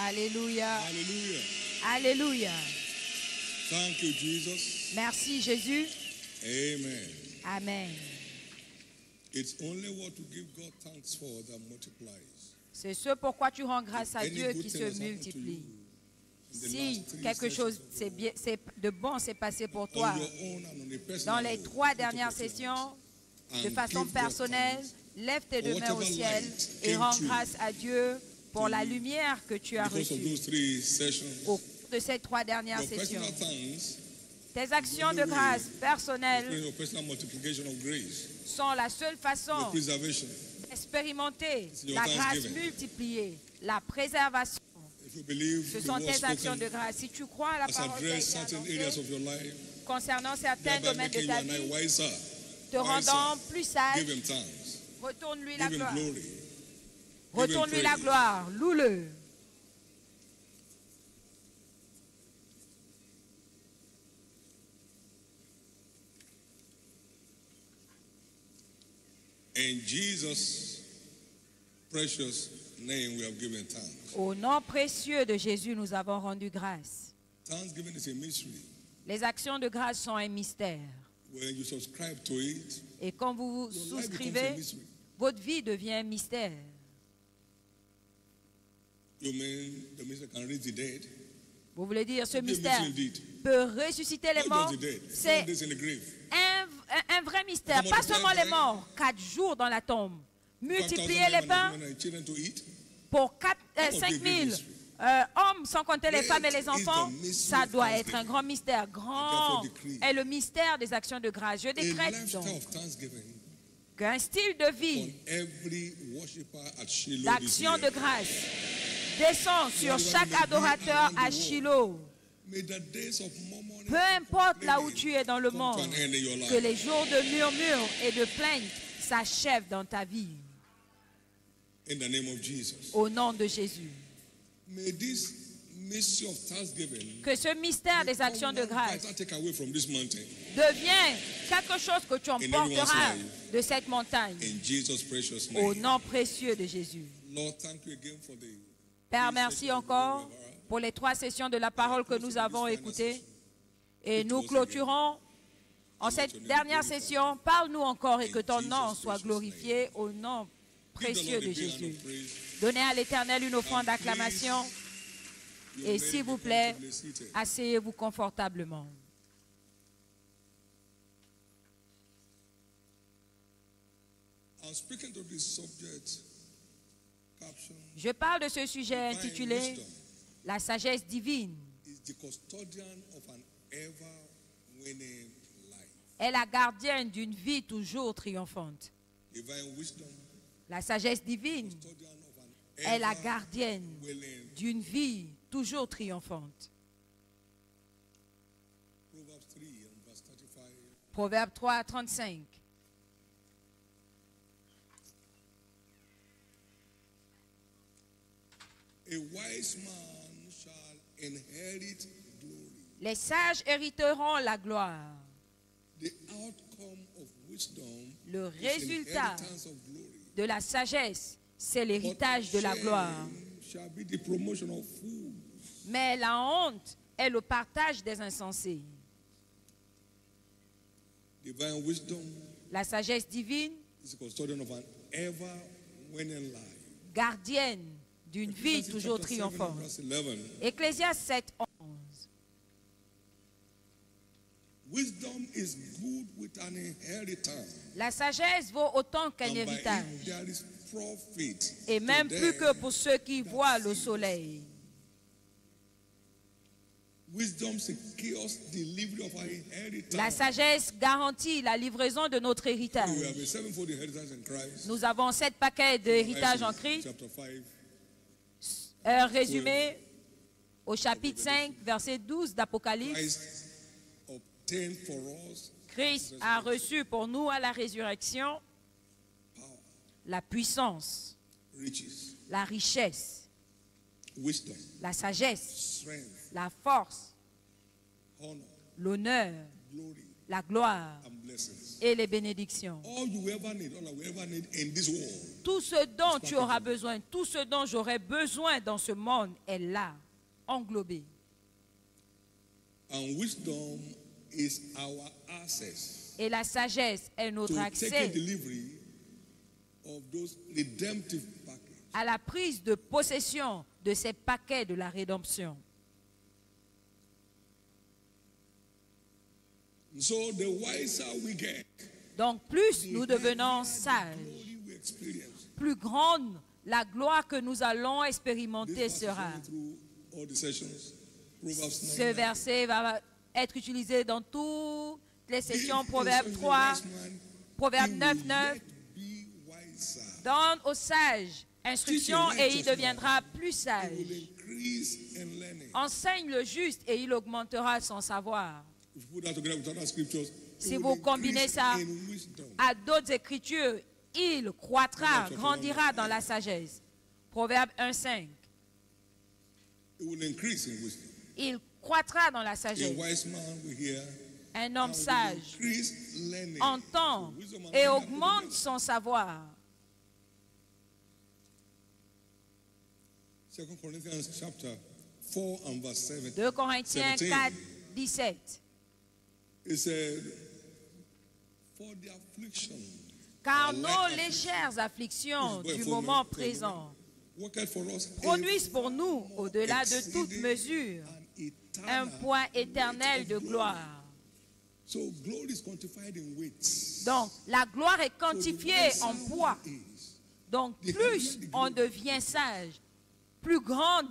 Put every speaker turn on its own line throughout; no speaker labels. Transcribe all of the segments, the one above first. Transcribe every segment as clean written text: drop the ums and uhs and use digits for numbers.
Alléluia.
Hallelujah.
Alléluia.
Thank you, Jesus.
Merci Jésus.
Amen.
Amen.
It's only what to give God thanks for that multiplies.
C'est ce pourquoi tu rends grâce à
Any
Dieu
good
qui
thing
se
has happened to
multiplie.
you in the
Si
last 3
quelque chose
sessions
c'est bien, c'est de bon s'est passé pour toi
on your own and on a
dans
personal
les
note,
3
lift up
dernières
your hands
sessions,
and
de façon
give God
personnelle,
thanks
lève tes
for
deux mains au
whatever
ciel
light
et
came
rends
through
grâce à Dieu pour la lumière que tu as
because of
reçue
those 3 sessions.
au cours de ces 3 dernières
Your
sessions.
personal thanks
Tes actions de grâce personnelles
bring your personal multiplication of grace,
sont la seule
your
façon
preservation.
d'expérimenter
your
la grâce
thanksgiving.
multipliée, la préservation.
If you believe
Ce
the
sont
word
tes actions de
spoken
grâce. Si tu crois à la
has
parole qui a
addressed
été
certain areas
annoncée
of your life,
concernant certains
thereby
domaines de
making you
ta
and I
vie,
wiser,
te rendant
wiser,
plus sage,
give him thanks,
retourne-lui la
give him
gloire.
glory,
Retourne-lui la
praise.
gloire. Loue-le.
In Jesus' precious name we have given thanks.
Au nom précieux de Jésus, nous avons rendu grâce.
Thanksgiving is a mystery.
Les actions de grâce sont un mystère.
When you subscribe to it,
Et quand vous vous
your life becomes a
souscrivez,
mystery.
votre vie devient un mystère.
You mean the mystery can raise the dead?
Vous voulez dire, ce
It be a
mystère
mystery indeed.
peut ressusciter les
Not
morts.
just the dead.
C'est
7 days in the grave.
un vrai mystère.
Comment
Pas
multiply
seulement les
bread?
morts, 4 jours dans la tombe.
5,000
Multiplier les
men
pains
and women and children to eat.
pour
That
5
must be a
000
great mystery.
hommes, sans compter les
Great
femmes et les
is the
enfants.
mystery
Ça
of
doit être un
thanksgiving.
grand mystère. Grand
therefore decree
est le mystère des actions de grâce. Je
A
décrète
lifestyle
donc
of thanksgiving
qu'un style de
on
vie
every worshiper at Shiloh this
d'action
year.
de grâce descend sur chaque adorateur à Shiloh.
May the days of murmuring
Peu importe là où tu es dans le
come to
monde,
an end in your
que
life.
les jours de murmure et de plainte s'achèvent dans ta vie.
In the name of Jesus.
Au nom de Jésus.
May this mystery of thanksgiving
Que ce mystère des actions de grâce
vital take away from this mountain.
devient quelque chose que tu emporteras
everyone's
de cette montagne.
In Jesus' precious
Au
name.
nom précieux de Jésus.
Lord, thank you again for the
Père, merci encore pour les 3 sessions de la parole que nous avons écoutées. Et nous clôturons en cette dernière session. Parle-nous encore et que ton nom soit glorifié au nom précieux de Jésus. Donnez à l'Éternel une offrande d'acclamation. Et s'il vous plaît, asseyez-vous confortablement.
I'm speaking to this subject caption
Je parle de ce sujet intitulé « La sagesse divine
is the custodian of an ever-winning life. »
est la gardienne d'une vie toujours triomphante.
Divine wisdom,
La sagesse divine
custodian of an
est la gardienne
ever-winning.
d'une vie toujours triomphante.
Proverbs 3 and verse 35.
Proverbe 3, 35.
A wise man shall inherit glory.
Les sages hériteront la gloire.
The outcome of wisdom
Le
is
résultat
inheritance of glory.
de la sagesse, c'est l'héritage de la
But
gloire.
shame shall be the promotion of fools.
Mais la honte est le partage des insensés.
Divine wisdom
La sagesse divine,
is the custodian of an ever-winning life.
gardienne d'une vie
Ecclesiastes
toujours
chapter 7
triomphante.
verse 11.
Ecclésiaste 7, 11.
Wisdom is good with an inheritance.
La sagesse vaut autant qu'un
And by
héritage,
it there is profit
et même
to
plus
them.
que pour ceux qui voient le soleil.
Wisdom secures delivery of our inheritance.
La sagesse garantit la livraison de notre
We
héritage.
have a sevenfold inheritance in Christ.
Nous avons 7 paquets d'héritage en
Exodus
Christ,
chapter 5.
résumé au chapitre 5, verset 12 d'Apocalypse.
Christ obtained for us
Christ a reçu pour nous à la résurrection
power,
la puissance,
riches,
la richesse,
wisdom,
la sagesse,
strength,
la force,
honor,
l'honneur,
glory,
la gloire
and blessings.
et les bénédictions.
All you ever need, all I will ever need in this world.
Tout ce dont tu auras besoin, tout ce dont j'aurai besoin dans ce monde est là, englobé.
And wisdom is our access
Et la sagesse est notre
to take
accès
delivery of those redemptive packages.
à la prise de possession de ces paquets de la rédemption.
So the wiser we get,
Donc plus nous devenons
the
sages,
glory we experience.
plus grande la gloire que nous allons expérimenter
This verse is
sera.
running through all the sessions. Proverbs
Ce
9.
verset va être utilisé dans toutes les sessions.
Give
Proverbe
instruction to the
3,
wise man,
Proverbe
he
9,
will
9.
yet be wiser.
Donne au sage instruction et il deviendra plus
He
sage.
will increase in learning.
Enseigne le juste et il augmentera son savoir.
If you put that together with other scriptures,
Si
he
vous
will
combinez
increase
ça
in wisdom.
à d'autres écritures, il croîtra, grandira dans la sagesse. Proverbe 1, 5.
He will increase in wisdom.
Il croîtra dans la
A
sagesse.
wise man will hear
Un homme
and will
sage
increase learning.
entend
So wisdom and
et
learning are
augmente
together.
son savoir.
2 Corinthians chapter 4 and verse 7.
2 Corinthiens
17.
4, 17.
It said, for the affliction
Car nos légères afflictions du moment présent
worketh for us
produisent pour nous, au-delà de toute mesure, un poids éternel de gloire.
So glory is quantified in weights.
Donc, la gloire est quantifiée en poids.
Is
Donc, plus on devient sage, plus grande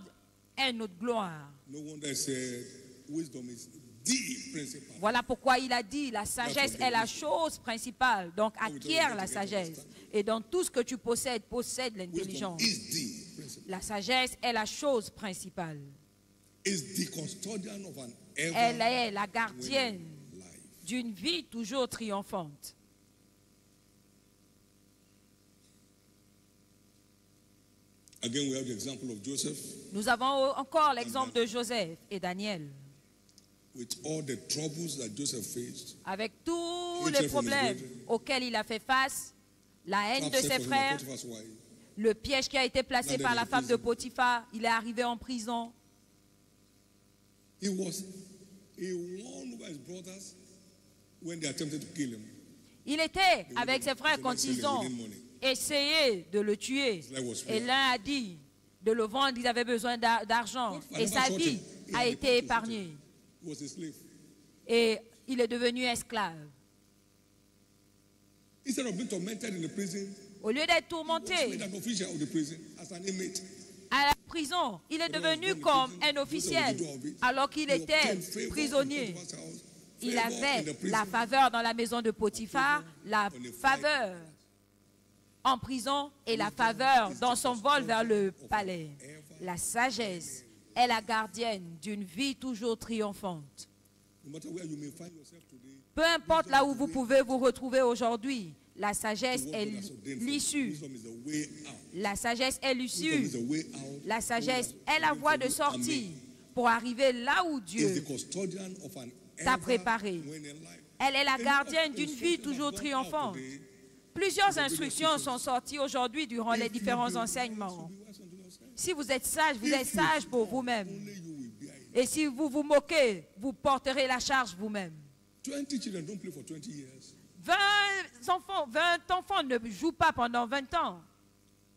est notre gloire.
no wonder I said wisdom is the principle.
Voilà pourquoi il a dit, la sagesse est la chose principale. Donc, acquiert la sagesse. Et dans tout ce que tu possèdes, possède
Wisdom
l'intelligence.
is the principle.
La sagesse est la chose principale.
Is the custodian of an
Elle
ever
est la gardienne
life.
d'une vie toujours triomphante.
Again, we have the example of Joseph
Nous avons encore l'exemple de Joseph et Daniel.
with all the troubles that Joseph faced.
Avec tous
Hatred
les
from his
problèmes
brethren.
auxquels il a fait face, la haine de
Upset
ses
from
frères,
Potiphar's wife.
le piège qui a été placé
Now
par
that
la
he's in
femme de
prison.
Potiphar, il est arrivé en prison.
He was one of his brothers when they attempted to kill him.
Il était avec ses frères quand ils ont essayé de le tuer. Et l'un a dit de le vendre, ils avaient besoin d'argent. Et sa vie a été épargnée.
He was a slave.
Et il est devenu esclave.
Instead of being tormented in the prison,
Au lieu d'être
he was
tourmenté
made an official of the prison as an inmate.
à la prison, il est devenu comme un officiel alors qu'il était prisonnier. Il avait la faveur dans la maison de Potiphar, la faveur en prison et la faveur dans son vol vers le palais. La sagesse est la gardienne d'une vie toujours triomphante.
No matter where you may find yourself today,
Peu importe là où vous pouvez vous retrouver aujourd'hui, la sagesse est l'issue.
wisdom is the way out.
La sagesse est
Wisdom
l'issue.
is the way out.
La sagesse est la voie de sortie pour arriver là où
Is the
Dieu
custodian of an
t'a
ever
préparé.
winning life.
Elle est la gardienne d'une vie toujours triomphante. Plusieurs instructions sont sorties aujourd'hui durant les différents enseignements. Si vous êtes sage pour vous-même.
Only you will bear it.
Et si vous vous moquez, vous porterez la charge vous-même.
20 children don't play for 20 years.
20 enfants ne jouent pas pendant 20 ans.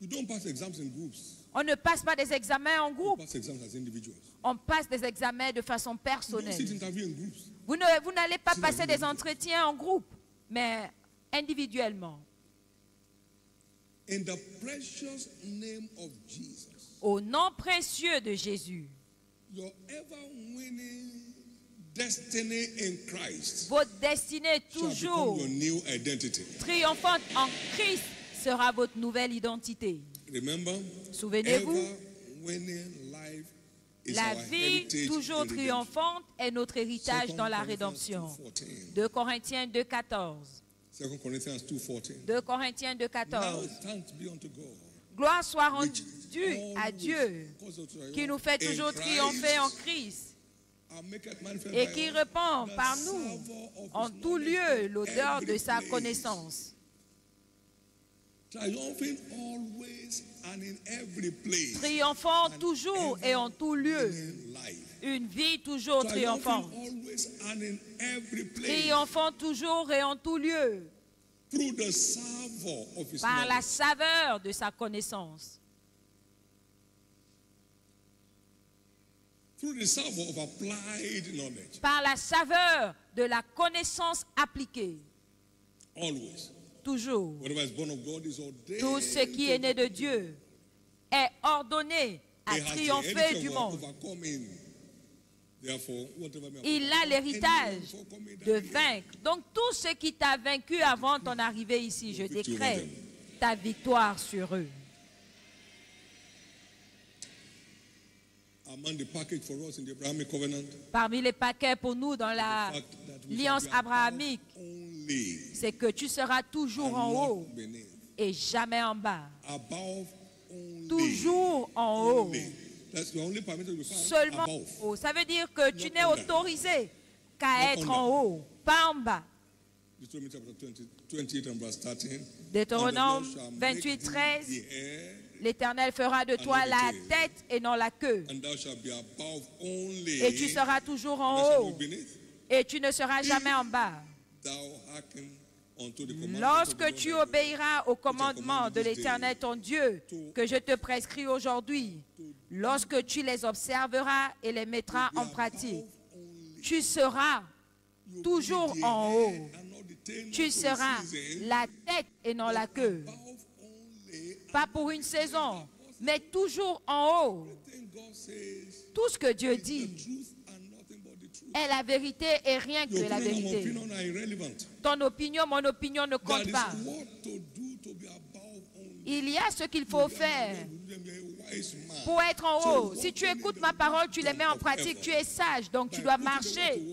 You don't pass exams in groups.
On ne passe pas des examens en
You
groupe.
pass exams as individuals.
On passe des examens de façon
You don't
personnelle.
sit interview in groups.
Vous n'allez pas passer des entretiens en groupe, mais individuellement.
In the precious name of Jesus,
Au nom précieux de Jésus,
your ever-winning destiny in Christ
votre destinée
shall become
toujours
your new identity.
triomphante en Christ sera votre nouvelle identité.
Remember,
Souvenez-vous,
ever-winning life is
la
our
vie
heritage
toujours
in redemption.
triomphante est notre héritage
2
dans la
Corinthians
rédemption.
2:14.
2 Corinthiens 2,14.
2 Corinthians 2:14.
2 Corinthiens
Now
2,14.
thanks be unto God,
Gloire soit
which
rendue à
always
Dieu
causes us to
qui nous fait
triumph
toujours
in
triompher en
Christ
Christ et qui répand par nous en tout lieu l'odeur de sa connaissance. Triomphant toujours et en tout lieu. Une vie toujours triomphante. Triomphant toujours et en tout lieu. Par la saveur de sa connaissance. Par la saveur de la connaissance appliquée. Toujours. Tout ce qui est né de Dieu est ordonné à triompher du monde. Il a l'héritage de vaincre. Donc tout ce qui t'a vaincu avant ton arrivée ici, je décrète ta victoire sur eux. Parmi les paquets pour nous dans l'alliance abrahamique, c'est que tu seras toujours en haut et jamais en bas. Toujours en haut. Seulement en haut. Ça veut dire que tu n'es autorisé qu'à être en haut, pas en bas. Deutéronome 28, 13. L'Éternel fera de toi la tête et non la queue. Et tu seras toujours en haut. Et tu ne seras jamais en bas. Lorsque tu obéiras au commandement de l'Éternel ton Dieu, que je te prescris aujourd'hui, lorsque tu les observeras et les mettras en pratique, tu seras toujours en haut. Tu seras la tête et non la queue. Pas pour une saison, mais toujours en haut. Tout ce que Dieu dit est la vérité et rien que la vérité. Ton opinion, mon opinion ne compte pas. Il y a ce qu'il faut faire pour être en haut. Si tu écoutes ma parole, tu les mets en pratique, tu es sage. Donc tu dois marcher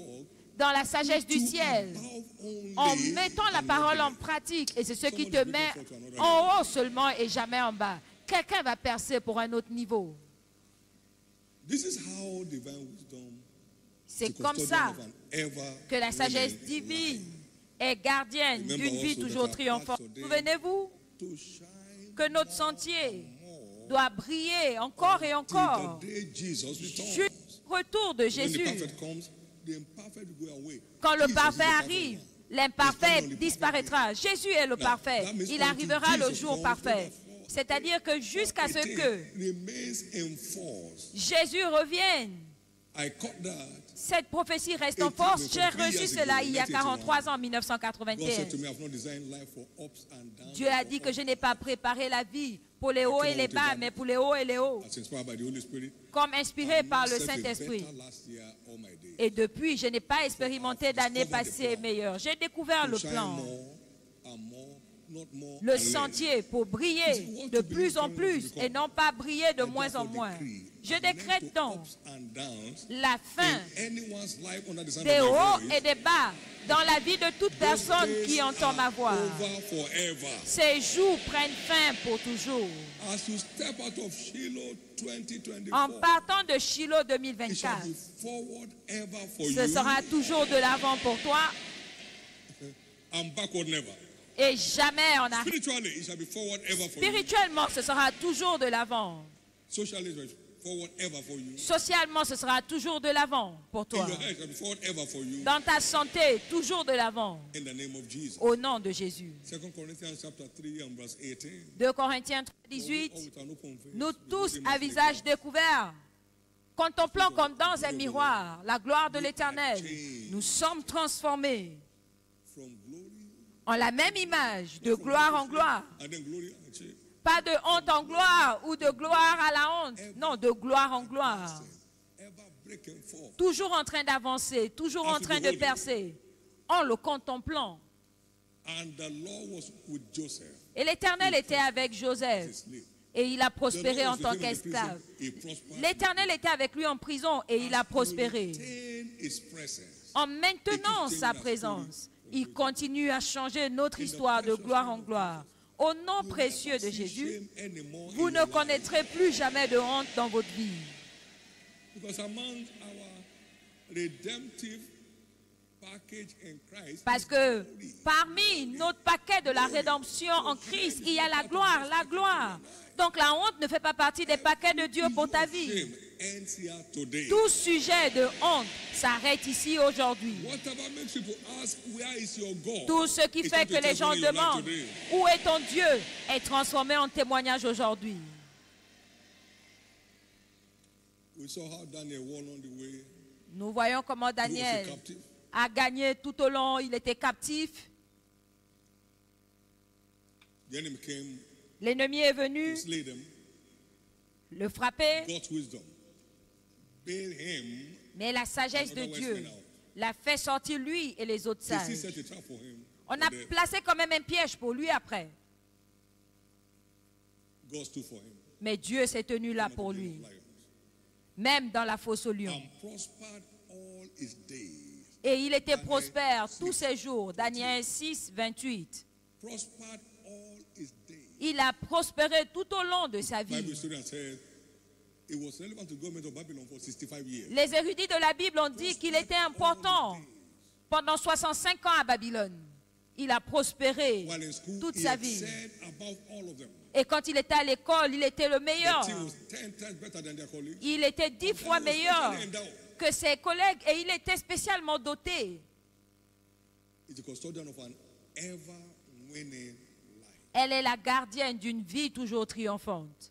dans la sagesse du ciel en mettant la parole en pratique. Et c'est ce qui te met en haut seulement et jamais en bas. Quelqu'un va percer pour un autre niveau. C'est comme ça que la sagesse divine est gardienne d'une vie toujours triomphante. Souvenez-vous que notre sentier doit briller encore et encore jusqu'au retour de Jésus. Quand le parfait arrive, l'imparfait disparaîtra. Jésus est le parfait. Il arrivera le jour parfait. C'est-à-dire que jusqu'à ce que Jésus revienne, cette prophétie reste en force. J'ai reçu cela il y a 43 ans, en 1981. Dieu a dit que je n'ai pas préparé la vie pour les hauts et les bas, mais pour les hauts et les hauts. Comme inspiré par le Saint-Esprit. Et depuis, je n'ai pas expérimenté d'années passées meilleures. J'ai découvert le plan. Le sentier pour briller de plus en plus et non pas briller de moins en moins. Je décrète donc la fin des hauts et des bas dans la vie de toute personne qui entend ma voix. Ces jours prennent fin pour toujours. En partant de Shiloh 2024, ce sera toujours de l'avant pour toi et jamais en arrière. Spirituellement, ce sera toujours de l'avant. Socialement, ce sera toujours de l'avant pour toi. Dans ta santé, toujours de l'avant. Au nom de Jésus. 2 Corinthiens 3, 18. Nous tous, à visage découvert, contemplant comme dans un miroir la gloire de l'Éternel, nous sommes transformés en la même image, de gloire en gloire. Pas de honte en gloire ou de gloire à la honte. Non, de gloire en gloire. Toujours en train d'avancer, toujours en train de percer, en le contemplant. Et l'Éternel était avec Joseph. Et il a prospéré en tant qu'esclave. L'Éternel était avec lui en prison et il a prospéré. En maintenant sa présence, il continue à changer notre histoire de gloire en gloire. Au nom précieux de Jésus, vous ne connaîtrez plus jamais de honte dans votre vie.
redemptive package in Christ.
Parce que parmi notre paquet de la rédemption en Christ, il y a la gloire, la gloire. Donc la honte ne fait pas partie des paquets de Dieu pour ta vie.
Shame ends here today.
Tout sujet de honte s'arrête ici aujourd'hui.
Whatever makes people ask, where is your God?
Tout ce qui
It's
fait
not
que
a
les gens
testimony in your life
demandent
today.
où est ton Dieu est transformé en témoignage aujourd'hui.
We saw how Daniel won on the way.
Nous voyons comment
He was a
Daniel
captive.
a gagné tout au long, il était captif.
The enemy came
L'ennemi est
to
venu
slay them.
le frapper,
God's wisdom bailed him.
mais la sagesse de Dieu l'a fait sortir lui et les autres
They still
sages.
set a trap for him.
On a
But
placé quand même un piège pour lui après.
God stood for him.
Mais Dieu s'est tenu là pour lui, même dans la fosse aux lions.
And prospered all his days.
Et il était prospère tous ses jours. Daniel 6, 28.
Prospered all his days.
Il a prospéré tout au long de sa
Bible
vie.
historian said it was relevant to the government of Babylon for 65 years.
Les érudits de la Bible ont dit qu'il était important pendant 65 ans à Babylone. Il a prospéré
While in school,
toute
he
sa
had
vie.
said above all of them.
Et quand il était à l'école, il était le meilleur.
That he was 10 times better than their colleagues.
Il était 10 fois meilleur que ses collègues et il était spécialement doté.
He's a custodian of an ever winning life.
Elle est la gardienne d'une vie toujours triomphante.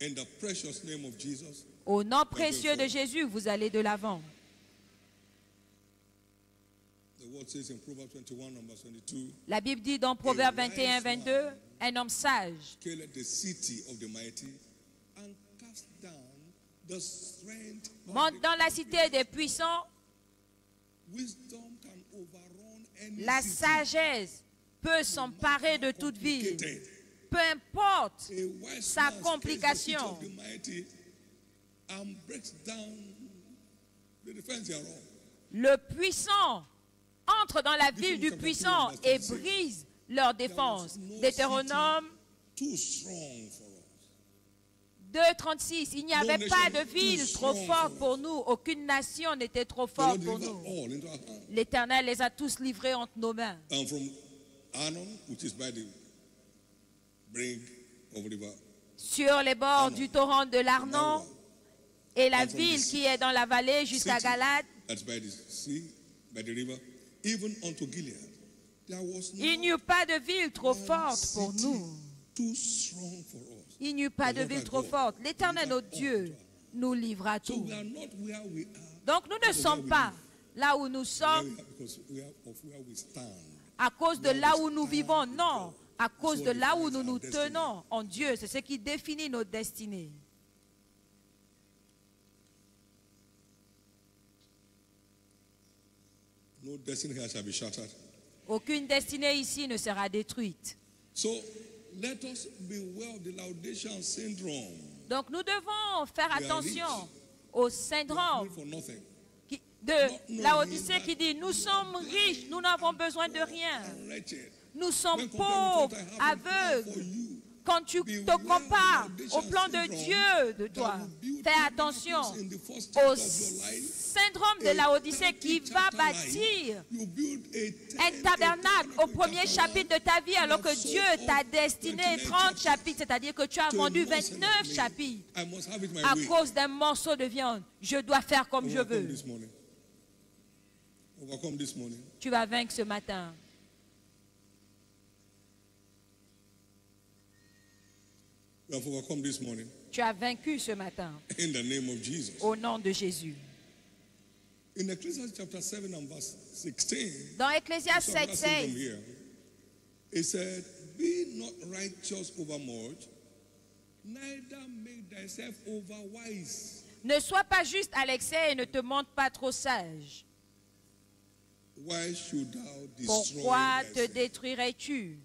In the precious name of Jesus,
Au nom précieux de Jésus, vous allez de l'avant.
the word says in Proverbs 21, number 22,
La Bible dit dans Proverbe 21, 22, un homme sage
scaled the city of the mighty and cast down the strength of
monte dans la cité des puissants.
wisdom can overrun any
La
city.
sagesse peut s'emparer de toute ville. Peu importe
A wise
sa
man scales the city
complication.
of the mighty and breaks down the defense thereof.
Le puissant entre dans la ville du puissant et brise leur défense. Deutéronome
Too strong for us.
2,36. Il n'y avait pas de ville trop forte pour nous. Aucune nation n'était trop
The
forte
Lord
pour
delivered
nous.
all into our hands.
L'Éternel les a tous livrés entre nos mains.
And from Arnon, which is by the brink of the river,
Sur les bords du torrent de l'Arnon et la ville qui est dans la vallée jusqu'à
city
Galade,
that's by the sea, by the river, even unto Gilead, there was
il n'y
no
eut pas de ville trop forte pour
city
nous.
too strong for us.
Il n'y eut pas de ville trop forte. L'Éternel, notre Dieu, nous livra
So
tout.
we are not where we are,
Donc nous ne sommes pas là où nous
where
sommes
we are because we are of where we stand.
à cause de là où nous vivons. Non, à cause de là où nous nous tenons en Dieu. C'est ce qui définit notre destinée.
No destiny here shall be shattered.
Aucune destinée ici ne sera détruite.
So let us beware of the Laodicean syndrome.
Donc nous devons faire attention au syndrome
Good for nothing.
de Laodicée qui dit, nous sommes riches, nous n'avons besoin de rien.
And wretched.
Nous sommes
When compared with
pauvres,
what I have in store
aveugles.
for you,
Quand tu te compares au plan de Dieu de toi, fais attention au syndrome de Laodicée qui va bâtir
you build
un tabernacle au premier chapitre de ta vie alors que Dieu t'a destiné 30 chapitres, c'est-à-dire que tu as vendu 29 chapitres
I must have it my
à
way.
cause d'un morceau de viande. Je dois faire comme je
Overcome
veux.
this morning. Overcome this morning.
Tu vas vaincre ce matin.
You have overcome this morning.
Tu as vaincu ce matin
In the name of Jesus.
au nom de Jésus.
In Ecclesiastes chapter 7 and verse 16,
Dans Ecclésiaste
so I'm
7,
asking from
16,
here, it said, be not righteous overmuch, neither make thyself overwise.
ne sois pas juste à l'excès et ne te montre pas trop sage.
Why should thou destroy
Pourquoi te
thyself?
détruirais-tu?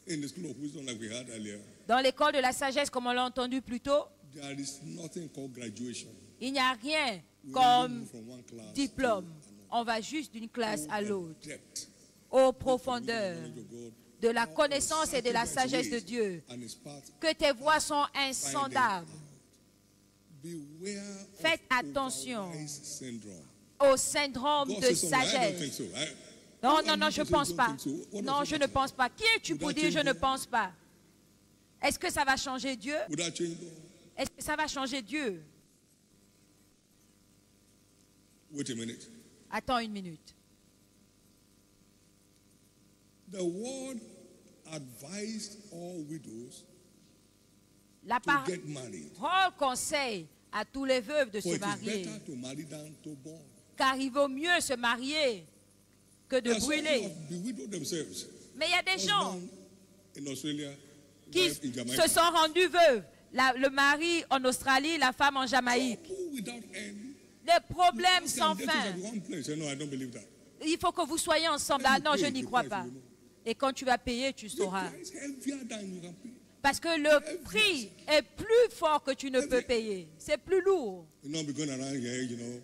In the school of wisdom like we had earlier,
Dans l'école de la sagesse, comme on l'a entendu plus tôt,
there is nothing called graduation.
il n'y a rien
We
comme
move from one class
diplôme.
to another.
On va juste d'une classe à
The
l'autre,
depth
aux profondeurs
of God,
de la connaissance et de la sagesse de Dieu.
and his path,
Que tes voies sont insondables.
Beware
Faites
of
attention
overwise syndrome.
au syndrome
God
de
says something, I don't think
sagesse.
so.
Non,
Who
non,
are
non,
you
je ne
to say
pense
don't
pas.
think so? What does
Non,
it
je ne
matter?
pense pas. Qui es-tu
Would
pour
that
dire je
change
ne
God?
pense pas? Est-ce que ça va changer Dieu?
Would that change God?
Est-ce que ça va changer Dieu?
Wait a minute.
Attends une minute.
The word advised all widows
La
to
parole
get married.
conseille à tous les veuves de
For
se
it is
marier.
better to marry than to born.
Car il vaut mieux se marier que de
There are some
brûler.
who have bewidowed themselves.
Mais il y a des gens
Husband in Australia,
qui
wife in Jamaica.
se sont rendus veuves. Le mari en Australie, la femme en Jamaïque.
Couple without end.
Des problèmes
Ask
sans
them,
fin.
get to one place. No, I don't believe that.
Il faut que vous soyez ensemble. Ah non, je n'y crois pas. Et quand tu vas payer, tu
The
sauras.
price heavier than you can pay.
Parce que le prix est plus fort que tu ne peux payer. C'est plus lourd.
You know, be going around here, you know.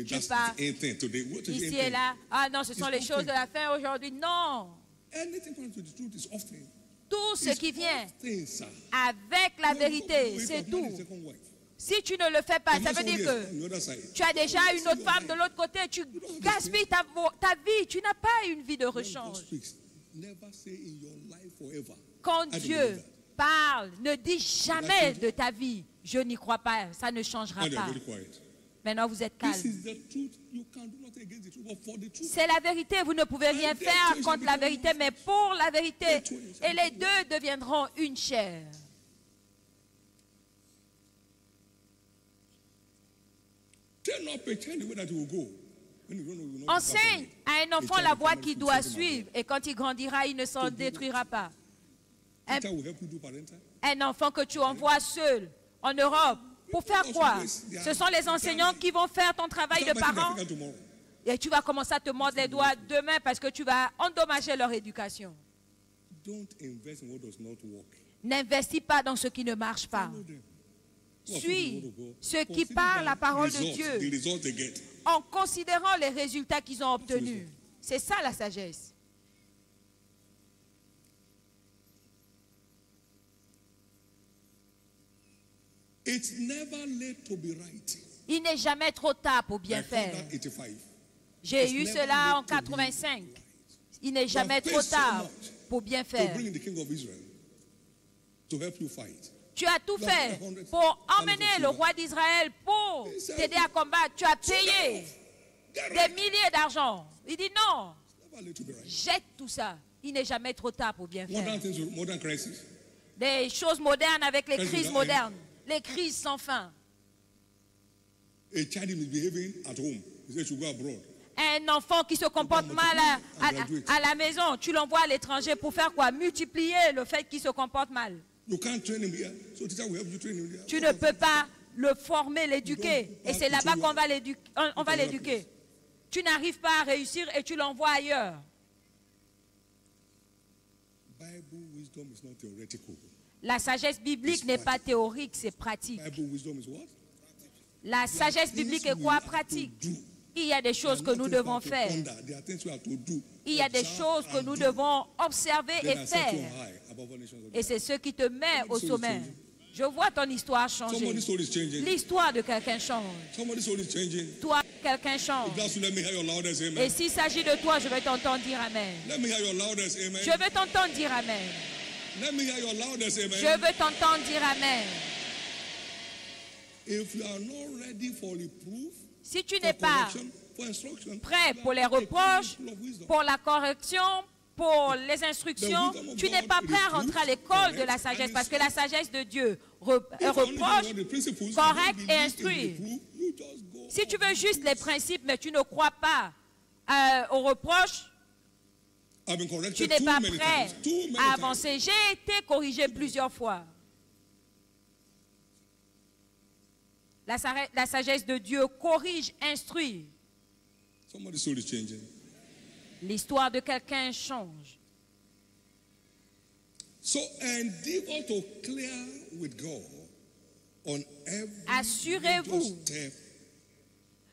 That's
pars
the thing today. What is
Ici
the
et là. Ah non, ce sont les
It's
choses de
offering.
la fin aujourd'hui. Non.
Anything according to the truth is offering.
Tout ce
It's
qui vient
offering, sir.
avec la
No,
vérité,
no, no,
c'est
no, no,
tout.
no, second wife.
Si tu ne le fais pas,
The
ça veut
first one
dire
is
que
on the other side.
tu as déjà une autre femme de l'autre côté. Tu gaspilles ta vie. Tu n'as pas une vie de
When God
rechange.
speaks, never say in your life forever.
Quand
I don't
Dieu
believe that.
parle, ne dis jamais de ta vie. Je n'y crois pas. Ça ne changera
Now they are
pas.
very quiet.
Maintenant, vous êtes
This
calme.
is the truth. You can do nothing against the truth, but for the truth.
C'est la vérité. Vous ne pouvez rien faire contre la vérité, mais pour la vérité. Et les deux deviendront une chair.
Train up a child the way that he will go. When you don't know, you will not be
Enseigne
perfect.
à un enfant la voie qu'il doit suivre. Et quand il grandira, il ne s'en détruira pas.
Teacher will help you do parental.
Un enfant que tu envoies seul en Europe, pour faire quoi? Ce sont les enseignants qui vont faire ton travail de
Start making
parent.
African tomorrow.
Et tu vas commencer à te mordre les doigts demain parce que tu vas endommager leur éducation.
Don't invest in what does not work.
N'investis pas dans ce qui ne marche pas.
Follow them.
Suis ceux qui parlent la parole de
The
Dieu
results they get.
en considérant les résultats qu'ils ont obtenus. C'est ça la sagesse.
It's never late to be right.
Il n'est jamais trop tard pour bien
I call
faire.
that 85.
J'ai
It's
eu
never
cela en
late to be
85.
right.
Il n'est jamais trop tard pour bien
To
faire.
bring in the king of Israel to help you fight.
Tu as tout fait pour emmener le roi d'Israël pour t'aider à combattre. Tu as payé des milliers d'argent. Il dit non,
It's never late to be right.
jette tout ça. Il n'est jamais trop tard pour bien faire.
Modern things, modern crisis.
Des choses modernes avec les
President,
crises modernes. Les crises sans fin.
A child is misbehaving at home. He said, should go abroad.
Un enfant qui se comporte mal à la maison, tu l'envoies à l'étranger pour faire quoi? Multiplier le fait qu'il se comporte mal.
You can't train him here. So teacher will help you train him here.
Tu ne peux pas le former, l'éduquer. Et c'est là-bas qu'on va l'éduquer. On va l'éduquer. Tu n'arrives pas à réussir et tu l'envoies ailleurs.
Bible wisdom is not theoretical.
La sagesse biblique n'est pas théorique, c'est pratique.
Bible wisdom is what?
La sagesse biblique est quoi? Pratique. Il y a des choses que nous devons faire.
There are things we have to do.
Il y a des choses que nous devons observer et
Then I set you
faire.
high above all nations of the
Et c'est ce qui te met au sommet. Je vois ton histoire changer.
Somebody's soul is changing.
L'histoire de quelqu'un change.
Somebody's soul is changing.
Toi, quelqu'un change.
If that's so, let me hear your loudest
Et
amen.
s'il s'agit de toi, je vais t'entendre dire Amen.
Let me hear your loudest amen.
Je veux t'entendre dire Amen.
Let me hear your loudest amen.
Je veux t'entendre dire Amen.
If you are not ready for reproof,
Si tu
for
n'es pas
correction, for instruction,
prêt
you
pour
are
les
not
reproches,
full of wisdom.
pour la correction, pour les instructions, tu n'es pas prêt à rentrer à l'école de la sagesse parce que la sagesse de Dieu
If you only
reproche,
know the principles,
correct
you don't
et
believe in
instruit.
reproof, you just go.
Si tu veux juste les principes mais tu ne crois pas aux reproches,
I've been
tu
corrected
n'es
too
pas
many
prêt
times. Too many
à
times.
avancer. J'ai été corrigé plusieurs fois. La sagesse de Dieu corrige, instruit.
Somebody's soul is changing.
L'histoire de quelqu'un change.
So endeavor to clear with God on every
Assurez-vous
religious step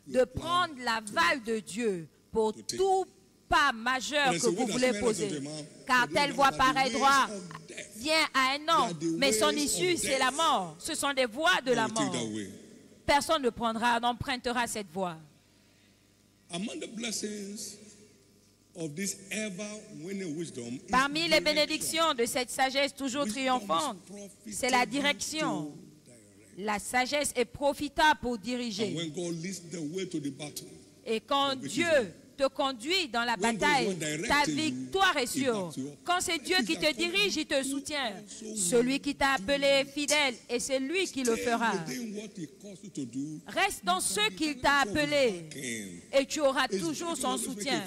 De prendre l'aval de Dieu pour tout pas majeur que vous voulez poser. Car telle voie paraît droite vient à un homme, mais son issue, c'est la mort. Ce sont des voies de la
God will take
mort.
that way.
personne n'empruntera cette voie.
Among the blessings of this ever-winning wisdom,
Parmi les bénédictions de cette sagesse toujours triomphante, c'est la direction. La sagesse est profitable pour diriger.
when God leads the way to the battle,
Et quand Dieu te conduit dans la bataille, ta victoire est sûre. Quand c'est Dieu qui te dirige, il te soutient. Celui qui t'a appelé est fidèle et c'est lui qui le fera. Reste dans ce qu'il t'a appelé et tu auras toujours son soutien.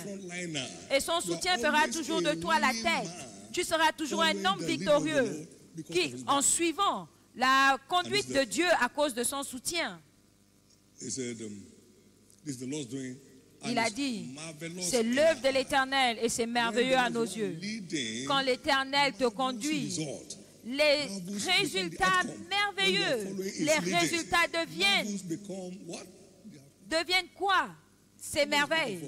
Et son soutien fera toujours de toi la tête. Tu seras toujours un homme victorieux qui, en suivant la conduite de Dieu à cause de son soutien, il a dit, c'est l'œuvre de l'Éternel et c'est merveilleux à nos yeux. Quand l'Éternel te conduit, les résultats merveilleux, les résultats deviennent quoi? Ces merveilles.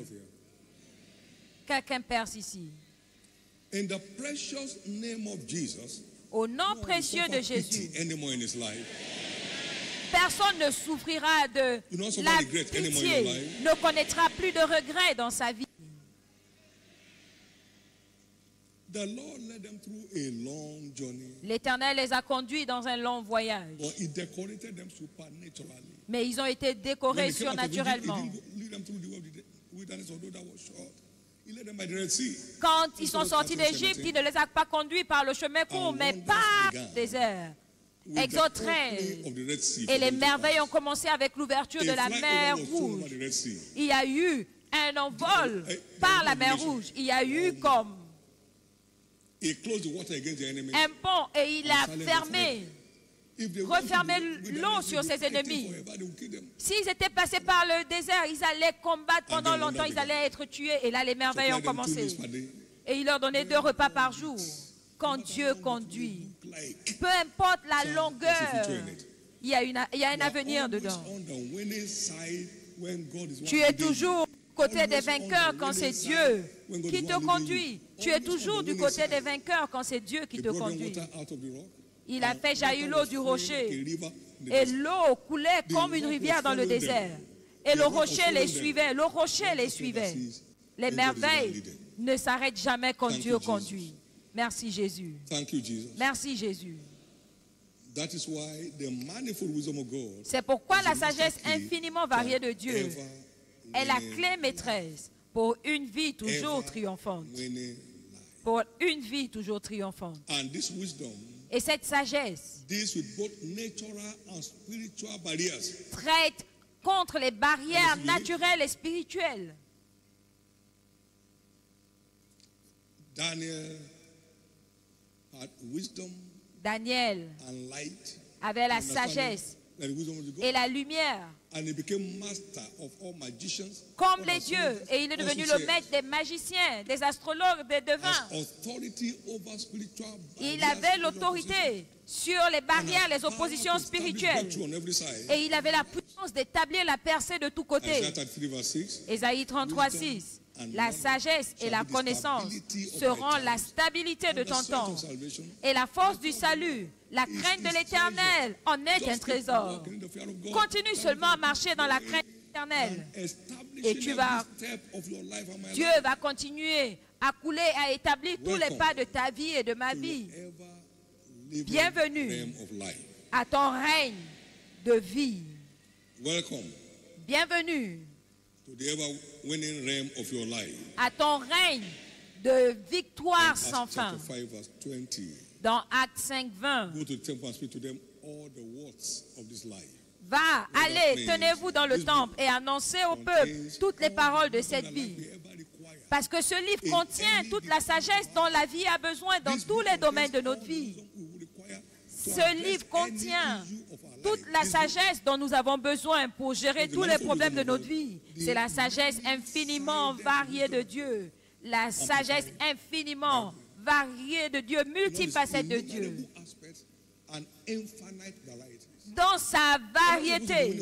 Quelqu'un perce ici.
In the precious name of Jesus,
au nom précieux de Jésus, personne ne souffrira de la pitié, ne connaîtra plus de regrets dans sa vie. L'Éternel les a conduits dans un long voyage. Mais ils ont été décorés surnaturellement. Quand ils sont sortis d'Égypte, il ne les a pas conduits par le chemin court, mais par le désert. Exode 13. Et les merveilles ont commencé avec l'ouverture de la mer Rouge. Il y a eu un envol par la mer Rouge. Il y a eu comme un pont et il a refermé l'eau sur ses ennemis. S'ils étaient passés par le désert, ils allaient combattre pendant longtemps, ils allaient être tués. Et là, les merveilles ont commencé. Et il leur donnait 2 repas par jour. Quand Dieu conduit, peu importe la longueur, il y a un avenir dedans. Tu es toujours du côté des vainqueurs quand c'est Dieu qui te conduit. Tu es toujours du côté des vainqueurs quand c'est Dieu qui te conduit. Il a fait jaillir l'eau du rocher et l'eau coulait comme une rivière dans le désert. Et le rocher les suivait, le rocher les suivait. Les merveilles ne s'arrêtent jamais quand Dieu conduit. Merci Jésus. Merci Jésus. C'est pourquoi la sagesse infiniment variée de Dieu est la clé maîtresse pour une vie toujours triomphante. Pour une vie toujours triomphante. Et cette sagesse traite contre les barrières naturelles et spirituelles. Daniel avait la sagesse et la lumière comme les dieux, et il est devenu le maître des magiciens, des astrologues, des devins. Il avait l'autorité sur les barrières, les oppositions spirituelles, et il avait la puissance d'établir la percée de tous côtés. Ésaïe 33:6. La sagesse et la connaissance seront la stabilité de ton temps et la force du salut. La crainte de l'Éternel en est un trésor. Continue seulement à marcher dans la crainte de l'Éternel et Dieu va continuer à couler, à établir tous les pas de ta vie et de ma vie. Bienvenue à ton règne de vie. Bienvenue à ton règne de victoire sans fin. Dans Actes 5:20, va, allez, tenez-vous dans le temple et annoncez au peuple toutes les paroles de cette vie. Parce que ce livre contient toute la sagesse dont la vie a besoin dans tous les domaines de notre vie. Ce livre contient toute la sagesse dont nous avons besoin pour gérer tous les problèmes de notre vie. C'est la sagesse infiniment variée de Dieu. La sagesse infiniment variée de Dieu, multifacette de Dieu. Dans sa variété.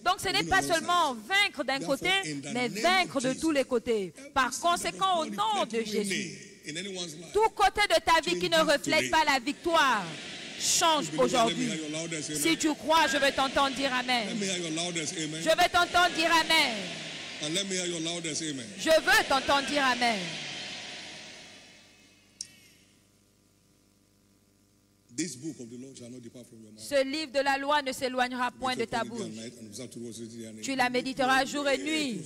Donc ce n'est pas seulement vaincre d'un côté, mais vaincre de tous les côtés. Par conséquent, au nom de Jésus, tout côté de ta vie qui ne reflète pas la victoire, change
If you believe that, let me
aujourd'hui.
hear your loudest amen.
Si tu crois, je veux t'entendre dire
Let
Amen.
me hear your loudest amen.
Je veux t'entendre dire Amen.
And let me hear your loudest amen.
Je veux t'entendre dire Amen.
This book of the Lord shall not depart from your mouth.
Ce livre de la loi ne s'éloignera point de ta bouche. Tu la méditeras jour et nuit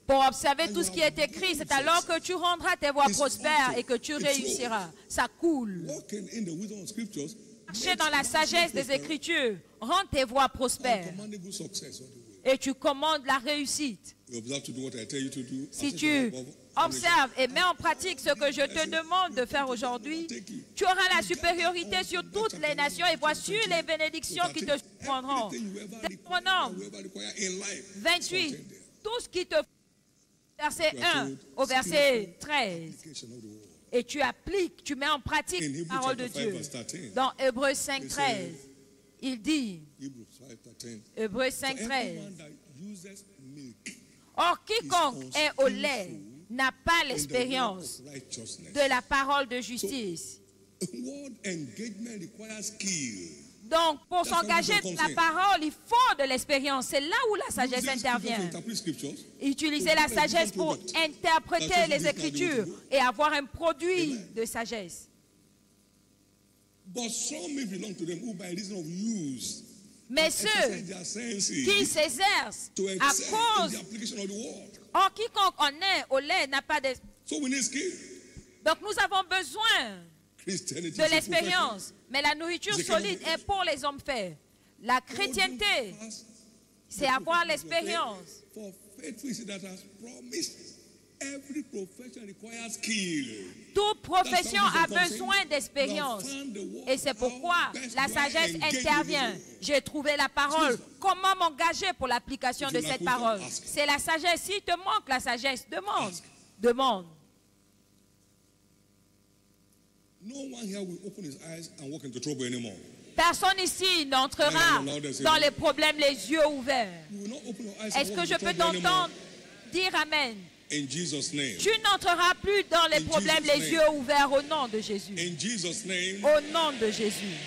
pour observer tout ce qui est écrit. C'est alors que tu rendras tes voies prospères et que tu réussiras. Ça coule.
Walking in the wisdom of scriptures,
Marcher dans la sagesse des Écritures. Rends tes voies prospères.
commanding good success on the way.
Et tu commandes la réussite.
You observe to do what I tell you to do.
Si tu observes et mets en pratique ce que je te demande de faire aujourd'hui, tu auras la supériorité sur toutes les nations et voici les bénédictions qui te surprendront. Deutéronome 28, tout ce qui te verset 1 au verset 13. Et tu appliques, tu mets en pratique la parole de Dieu. Dans Hébreux 5, 13, il dit, Hébreux 5, 13, or quiconque est au lait n'a pas l'expérience de la parole de justice. Donc, pour s'engager dans la parole, il faut de l'expérience. C'est là où la sagesse intervient. Utiliser la sagesse pour interpréter les Écritures et avoir un produit de sagesse. Mais ceux qui s'exercent à cause... Or, quiconque en est au lait n'a pas de... Donc, nous avons besoin de l'expérience. Mais la nourriture solide est pour les hommes faits. La chrétienté, c'est avoir l'expérience. Toute profession a besoin d'expérience. Et c'est pourquoi la sagesse intervient. J'ai trouvé la parole. Comment m'engager pour l'application de cette parole? C'est la sagesse. S'il te manque la sagesse, demande. Demande. Personne ici n'entrera dans les problèmes les yeux ouverts. Est-ce que je peux t'entendre dire Amen? Tu n'entreras plus dans les problèmes les yeux ouverts au nom de Jésus. Au nom de Jésus.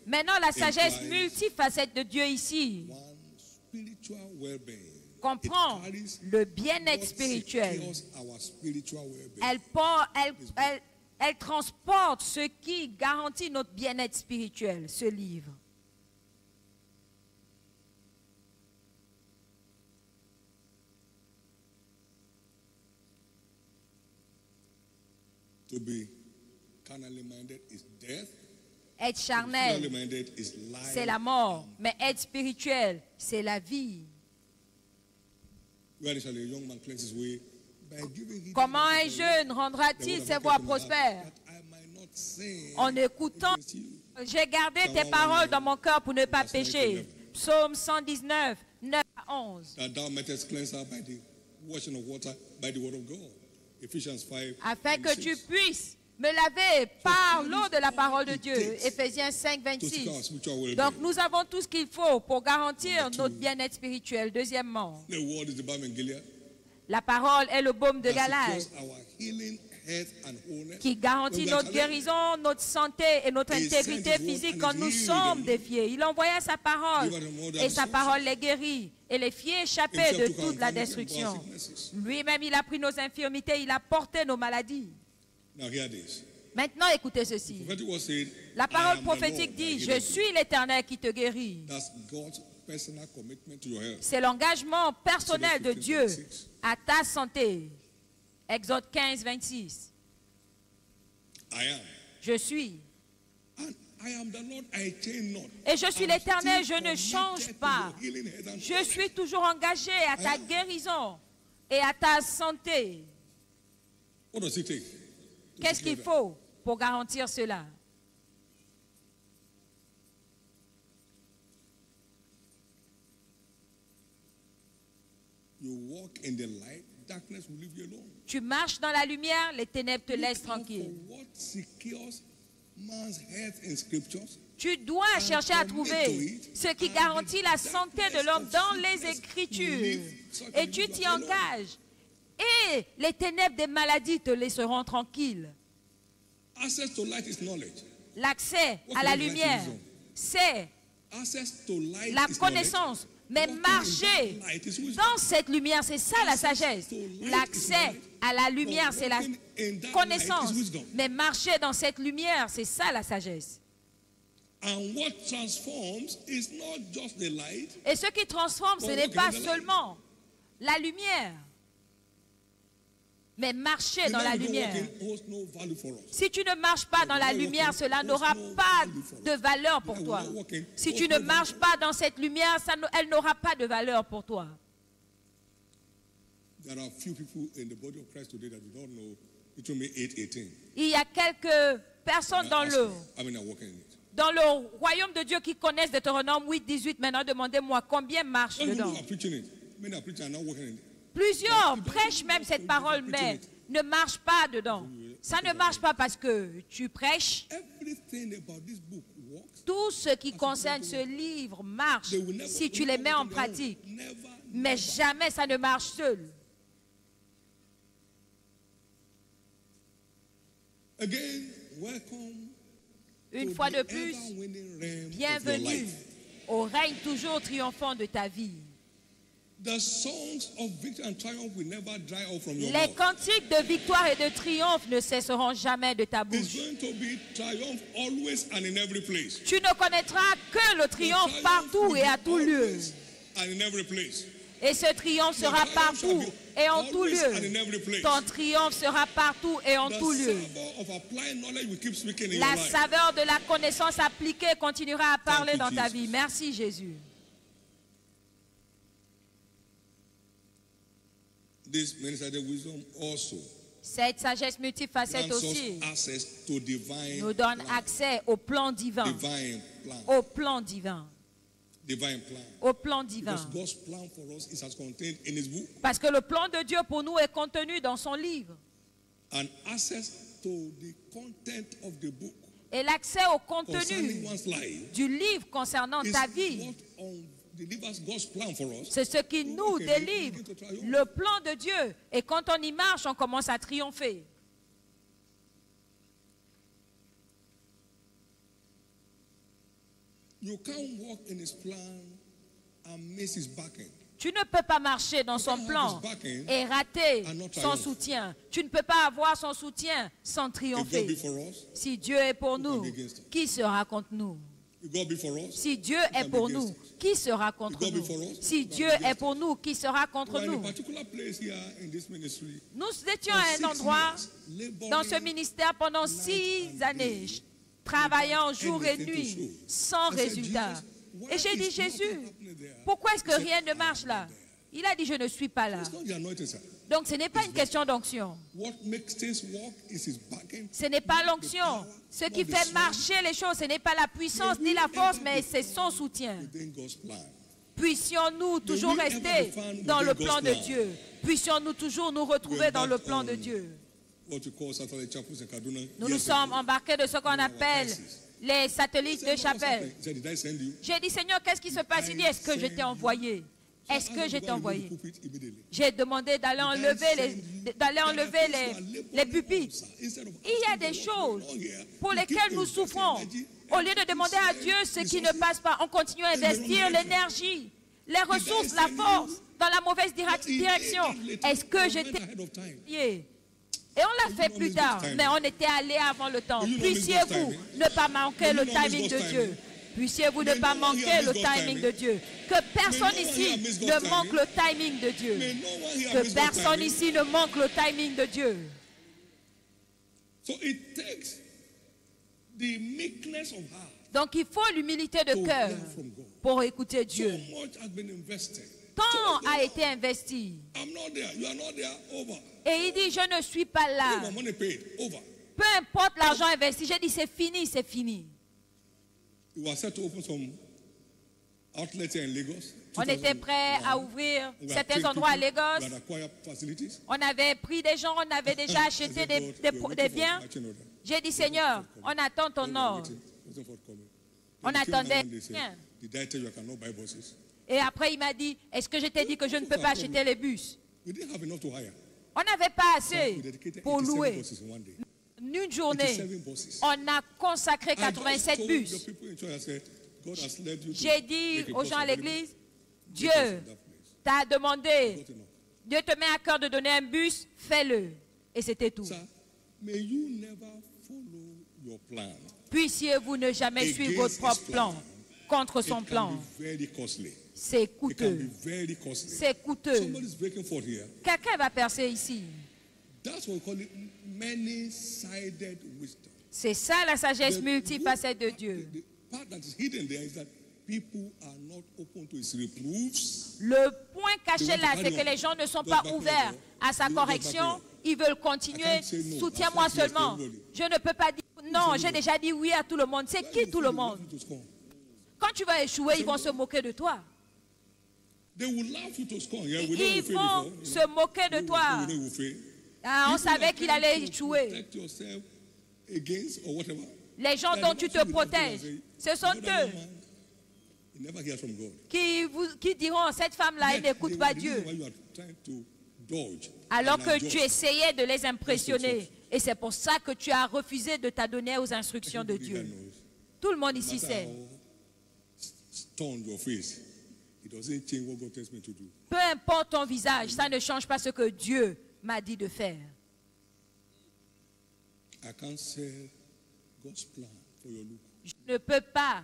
Maintenant, la sagesse multifacette de Dieu ici comprend le bien-être spirituel. Elle transporte ce qui garantit notre bien-être spirituel, ce livre.
To be carnally minded is death.
Être charnel, c'est la mort. Mais être spirituel, c'est la vie. Comment un jeune rendra-t-il ses voies prospères? En écoutant, j'ai gardé tes paroles dans mon cœur pour ne pas pécher. Psaume 119, 9 à 11. Afin que tu puisses me laver par l'eau de la parole de Dieu. Éphésiens 5, 26. Donc nous avons tout ce qu'il faut pour garantir notre bien-être spirituel. Deuxièmement, la parole est le baume de Galate qui garantit notre guérison, notre santé et notre intégrité physique quand nous sommes défiés. Il envoya sa parole et sa parole les guérit et les fit échapper de toute la destruction. Lui-même, il a pris nos infirmités, il a porté nos maladies. Maintenant, écoutez ceci. La parole prophétique dit, je suis l'Éternel qui te guérit. C'est l'engagement personnel de Dieu à ta santé. Exode 15, 26. Je suis. Et je suis l'Éternel, je ne change pas. Je suis toujours engagé à ta guérison et à ta santé. Qu'est-ce qu'il faut pour garantir cela? Tu marches dans la lumière, les ténèbres te laissent tranquille. Tu dois chercher à trouver ce qui garantit la santé de l'homme dans les Écritures. Et tu t'y engages. et les ténèbres des maladies te laisseront tranquille.
Access to light is knowledge.
L'accès à la lumière, c'est
Access to light
la
is
connaissance. Mais marcher dans cette lumière, c'est ça la sagesse. L'accès à la lumière, c'est la connaissance. Mais marcher dans cette lumière, c'est ça la sagesse.
And what transforms is not just the light.
Et ce qui transforme, ce n'est pas seulement la lumière, mais marcher dans la lumière. Si tu ne marches pas dans la lumière, cela n'aura pas de valeur pour toi. Si tu ne marches pas dans cette lumière, elle n'aura pas de valeur pour toi. Il y a quelques personnes dans le royaume de Dieu qui connaissent Deutéronome 8:18. Maintenant, demandez-moi combien marchent dedans. Plusieurs prêchent même cette parole, mais ne marchent pas dedans. Ça ne marche pas parce que tu prêches. Tout ce qui concerne ce livre marche si tu les mets en pratique. Mais jamais ça ne marche seul. Une fois de plus, bienvenue au règne toujours triomphant de ta vie. Les cantiques de victoire et de triomphe ne cesseront jamais de ta bouche. Tu ne connaîtras que le triomphe partout et à tout lieu. Et ce triomphe sera partout et en tout lieu. Ton triomphe sera partout et en tout lieu. La saveur de la connaissance appliquée continuera à parler dans ta vie. Merci Jésus. Cette sagesse multifacette aussi nous donne accès au plan divin. Au plan divin. Au plan divin. Parce que le plan de Dieu pour nous est contenu dans son livre. Et l'accès au contenu du livre concernant ta vie, c'est ce qui nous délivre, le plan de Dieu. Et quand on y marche, on commence à triompher. Tu ne peux pas marcher dans son plan et rater son soutien. Tu ne peux pas avoir son soutien sans triompher. Si Dieu est pour nous, qui sera contre nous? Si Dieu est pour nous, qui sera contre nous? Si Dieu est pour nous, qui sera contre nous? Nous étions à un endroit dans ce ministère pendant 6 années, travaillant jour et nuit, sans résultat. Et j'ai dit, Jésus, pourquoi est-ce que rien ne marche là? Il a dit, je ne suis pas là. Donc ce n'est pas une question d'onction. Ce n'est pas l'onction. Ce qui fait marcher les choses, ce n'est pas la puissance ni la force, mais c'est son soutien. Puissions-nous toujours rester dans le plan de Dieu. Puissions-nous toujours nous retrouver dans le plan de Dieu. Nous nous sommes embarqués de ce qu'on appelle les satellites de chapelle. J'ai dit, Seigneur, qu'est-ce qui se passe? Il dit, est-ce que je t'ai envoyé? Est-ce que je t'ai envoyé? J'ai demandé d'aller enlever les pupitres. Il y a des choses pour lesquelles nous souffrons. Au lieu de demander à Dieu ce qui ne passe pas, on continue à investir l'énergie, les ressources, la force dans la mauvaise direction. Est-ce que je t'ai envoyé? Et on l'a fait plus tard, mais on était allé avant le temps. Puissiez-vous ne pas manquer le timing de Dieu. Puissiez-vous ne pas manquer le timing de Dieu. Que personne ici ne manque le timing de Dieu. Que personne ici ne manque le timing de Dieu. Donc il faut l'humilité de cœur pour écouter Dieu. Tant a été investi. Et il dit, je ne suis pas là. Peu importe l'argent investi, j'ai dit, c'est fini, c'est fini. On était prêt à ouvrir certains endroits à Lagos. On avait pris des gens, on avait déjà acheté des biens. J'ai dit, Seigneur, on attend ton ordre. On attendait bien. Et après, il m'a dit, est-ce que je t'ai dit que je ne peux pas acheter les bus? On n'avait pas
We
assez
dedicated
pour
87
louer.
buses in one day.
Une journée,
87 buses.
on a consacré
I just
87
told
bus.
the people in church, I said, God has led you to
J'ai dit
make a
aux
bus
gens à
of everybody.
l'église,
Make
Dieu
us in that place.
t'a demandé,
Not enough.
Dieu te met à cœur de donner un bus, fais-le. Et c'était tout.
Sir, may you never follow your plan.
Puissiez-vous ne jamais suivre votre propre plan contre son
It can
plan.
be very costly.
C'est
It can be
coûteux.
very costly.
C'est coûteux.
Somebody's breaking forth here.
Quelqu'un va percer ici.
That's what we call it many-sided wisdom.
C'est ça la sagesse
The-
multifacette de Dieu.
The part that is hidden there is that people are not open to his reproofs.
Le point caché là, c'est que les gens ne sont pas ouverts à sa correction. Ils veulent continuer. Soutiens-moi seulement. Je ne peux pas dire non, j'ai déjà dit oui à tout le monde. C'est qui tout le monde? Quand tu vas échouer, ils vont se moquer de toi.
They will laugh you to scorn. Yeah, we know
Ils
you fail
vont
before.
se moquer de toi.
We know you fail.
Ah, on savait qu'il allait échouer.
Protect yourself against or whatever.
Les gens dont tu te protèges, ce sont eux
He never hears from God.
qui diront cette femme-là, elle n'écoute pas Dieu.
Why you are trying to dodge
Alors
and
que
adjust.
tu essayais de les impressionner. Et c'est pour ça que tu as refusé de t'adonner aux instructions de
Everybody
Dieu.
here knows.
Tout le monde ici
No matter
sait.
how stern your face, it doesn't change what God tells me to do.
Peu importe ton visage, ça ne change pas ce que Dieu m'a dit de faire.
I can't sell God's plan for your look.
Je ne peux pas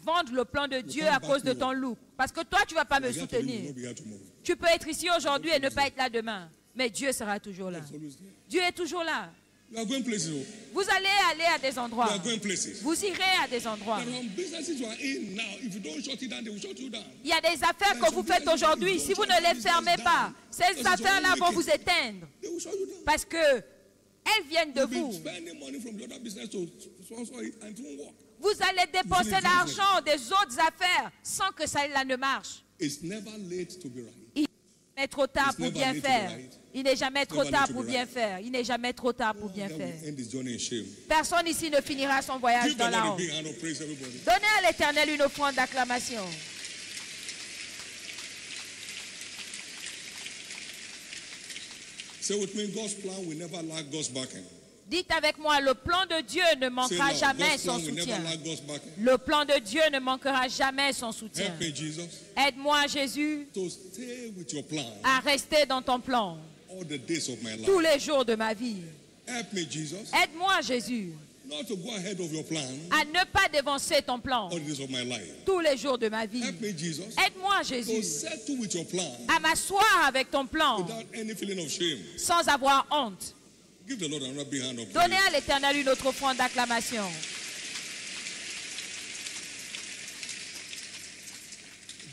vendre le plan de Dieu à cause de ton look. Parce que toi, tu ne vas pas me
I got to leave, you will
soutenir.
not be here tomorrow.
Tu peux être ici aujourd'hui et ne pas être là demain. Mais Dieu sera toujours là.
It's always there.
Dieu est toujours là.
You are going places. Oh.
Vous allez aller à des
You
endroits.
are going places.
Vous irez à des endroits.
There are some businesses you are in now. If you don't shut it down, they will shut you down.
Il y a des affaires que vous faites aujourd'hui. Si vous ne les fermez pas, ces affaires-là vont vous éteindre.
They will shut you down.
Parce que elles viennent de
You've been
vous.
spending money from the other business to sponsor it and it won't work.
Vous allez dépenser l'argent des autres affaires sans que celle-là ne marche.
It's never late to be right.
Il n'est trop tard
It's
pour
never
bien
late to
faire.
be right.
Il n'est jamais trop
never
tard
late to
pour
be
bien
right.
faire. Il n'est jamais trop tard pour bien
That
faire.
will end this journey in shame.
Personne ici ne finira son voyage
Give the
dans la
Lord a
honte.
big hand of praise, everybody.
Donnez à l'Éternel une offrande d'acclamation.
Say with me, God's plan will never lack God's backing.
Dites avec moi, le plan de Dieu ne
Say
manquera
loud,
jamais
God's
son
plan will never
soutien.
lack God's backing.
Le plan de Dieu ne manquera jamais son soutien.
Help me, Jesus,
Aide-moi, Jésus,
to stay with your plan
à rester dans ton plan
all the days of my life.
tous les jours de ma vie.
Help me, Jesus,
Aide-moi, Jésus,
not to go ahead of your plan
à ne pas dévancer ton plan
all the days of my life.
tous les jours de ma vie.
Help me, Jesus,
Aide-moi,
to
Jésus,
settle with your plan
à m'asseoir avec ton plan
without any feeling of shame.
sans avoir honte.
Give the Lord another big hand of
Donnez
praise.
à l'Éternel une autre offrande d'acclamation.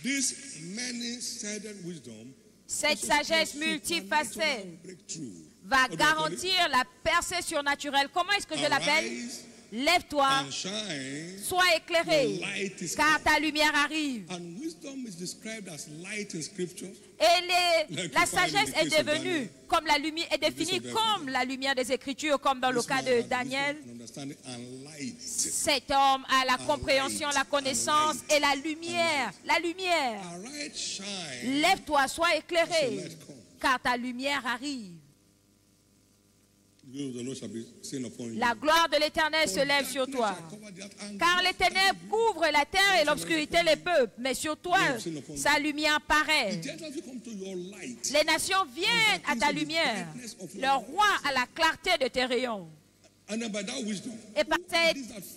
This many-sided wisdom
Cette
also
sagesse
supports
multifacette
supernatural breakthrough.
va
What do I call it?
garantir la percée surnaturelle. Comment est-ce que je l'appelle?
Arise
Lève-toi,
and shine,
sois éclairé,
your light is
car
come.
ta lumière arrive.
And wisdom is described as light in scripture.
Et
Like
la
you find in
sagesse
the
est
case of
devenue
Daniel.
comme la lumière, est définie
Daniel.
comme la lumière des Écritures, comme dans le
This
cas
man
de
had
Daniel.
wisdom and understanding and light.
Cet homme a la compréhension, la connaissance et la lumière. La lumière.
Arise, shine.
Lève-toi, sois
As your
éclairé,
light comes.
car ta lumière arrive.
The glory of the Lord shall be seen upon you.
La gloire de l'Éternel se lève sur toi. Car les ténèbres couvrent la terre et l'obscurité les peuples. Mais sur toi, sa lumière paraît. Les nations viennent à ta lumière. Leur roi à la clarté de tes rayons. Et par cette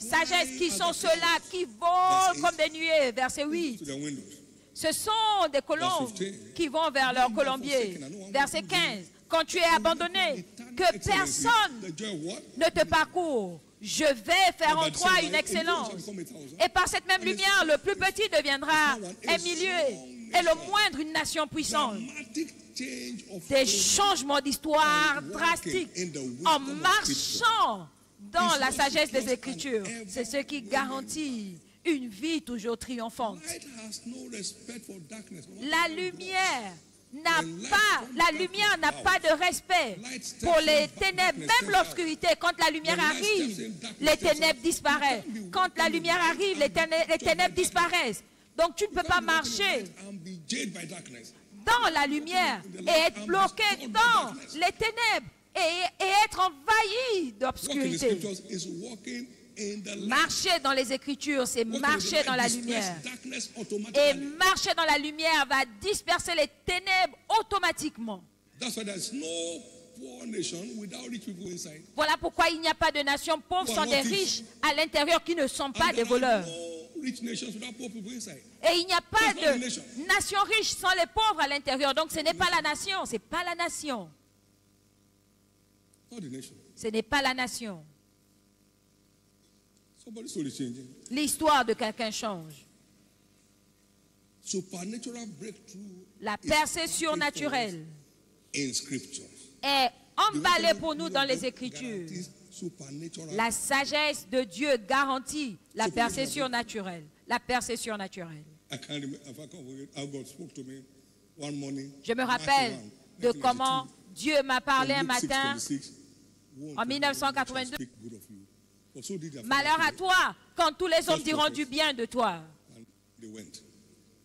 sagesse, qui sont ceux-là qui volent comme des nuées. Verset 8. Ce sont des colombes qui vont vers leur colombier. Verset 15. Quand tu es abandonné, que personne ne te parcourt, je vais faire en toi une excellence. Et par cette même lumière, le plus petit deviendra un milieu et le moindre une nation puissante. Des changements d'histoire drastiques en marchant dans la sagesse des Écritures. C'est ce qui garantit une vie toujours triomphante. La lumière n'a pas de respect pour les ténèbres, même l'obscurité. Quand la lumière arrive, les ténèbres disparaissent. Quand la lumière arrive, les ténèbres disparaissent. Donc tu ne peux pas marcher dans la lumière et être bloqué dans les ténèbres et être envahi
Walking in the
d'obscurité.
scriptures is walking in the light.
Marcher dans les Écritures, c'est
Walking in the
marcher
light
dans la
disperses
lumière.
darkness
Et
automatically.
marcher dans la lumière va disperser les ténèbres automatiquement.
That's why there's no poor nation without rich people inside.
Voilà pourquoi il n'y a pas de nation pauvre sans des riches à l'intérieur qui ne sont pas
And
des
there are
voleurs.
no rich nations without poor people inside.
Et il n'y a pas
That's not the
de
nation.
nation riche sans les pauvres à l'intérieur. Donc ce n'est pas la nation, c'est pas la nation.
Not the nation.
Ce n'est pas la nation.
Somebody's story is changing.
L'histoire de quelqu'un change.
Supernatural breakthrough
La
is
percée
packaged for
surnaturelle
us in scriptures.
est
The
emballée
wisdom
pour
of
nous
God
dans les Écritures.
guarantees supernatural.
La sagesse de Dieu garantit la percée surnaturelle. La percée surnaturelle.
I can't remember, if I can't forget how God spoke to me one morning.
Je me
March
rappelle
1,
de
1982,
comment Dieu m'a parlé un
from Luke
matin
6:26, "Woe
en
unto you,
1982.
speak good of you." For so did their
Malheur à
fathers
toi quand tous les hommes
False
diront
prophets.
du bien de toi.
and they went.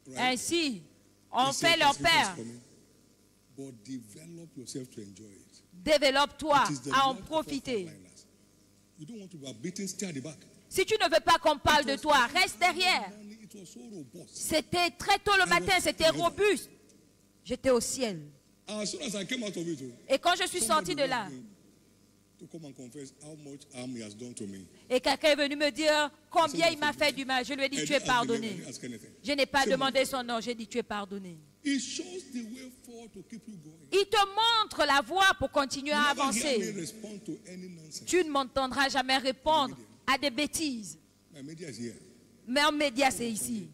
Right?
Ainsi, on
They said,
fait leur
"The scripture is
père.
coming, but develop yourself to enjoy it."
Développe-toi
It is the
à en
Lord of
profiter.
frontliners. You don't want to be beaten, stay at the back.
Si tu ne veux pas qu'on parle de toi, reste derrière.
It was so robust.
C'était très tôt le matin, c'était robuste. J'étais au ciel.
As soon as I came out of it,
Et quand je suis
somebody
sorti de là,
went in to come and confess how much harm he has done to me.
et quelqu'un est venu me dire combien il m'a fait du mal, je lui ai dit
I
tu es
didn't ask the name, I
pardonné.
didn't ask anything.
Je n'ai pas
C'est
demandé son nom, j'ai dit tu es pardonné.
It shows the way forward to keep you going.
Il te montre la voie pour continuer à
You never hear me
avancer.
respond to any nonsense.
Tu ne m'entendras jamais répondre à des bêtises.
My media is here.
Mais en média, c'est ici.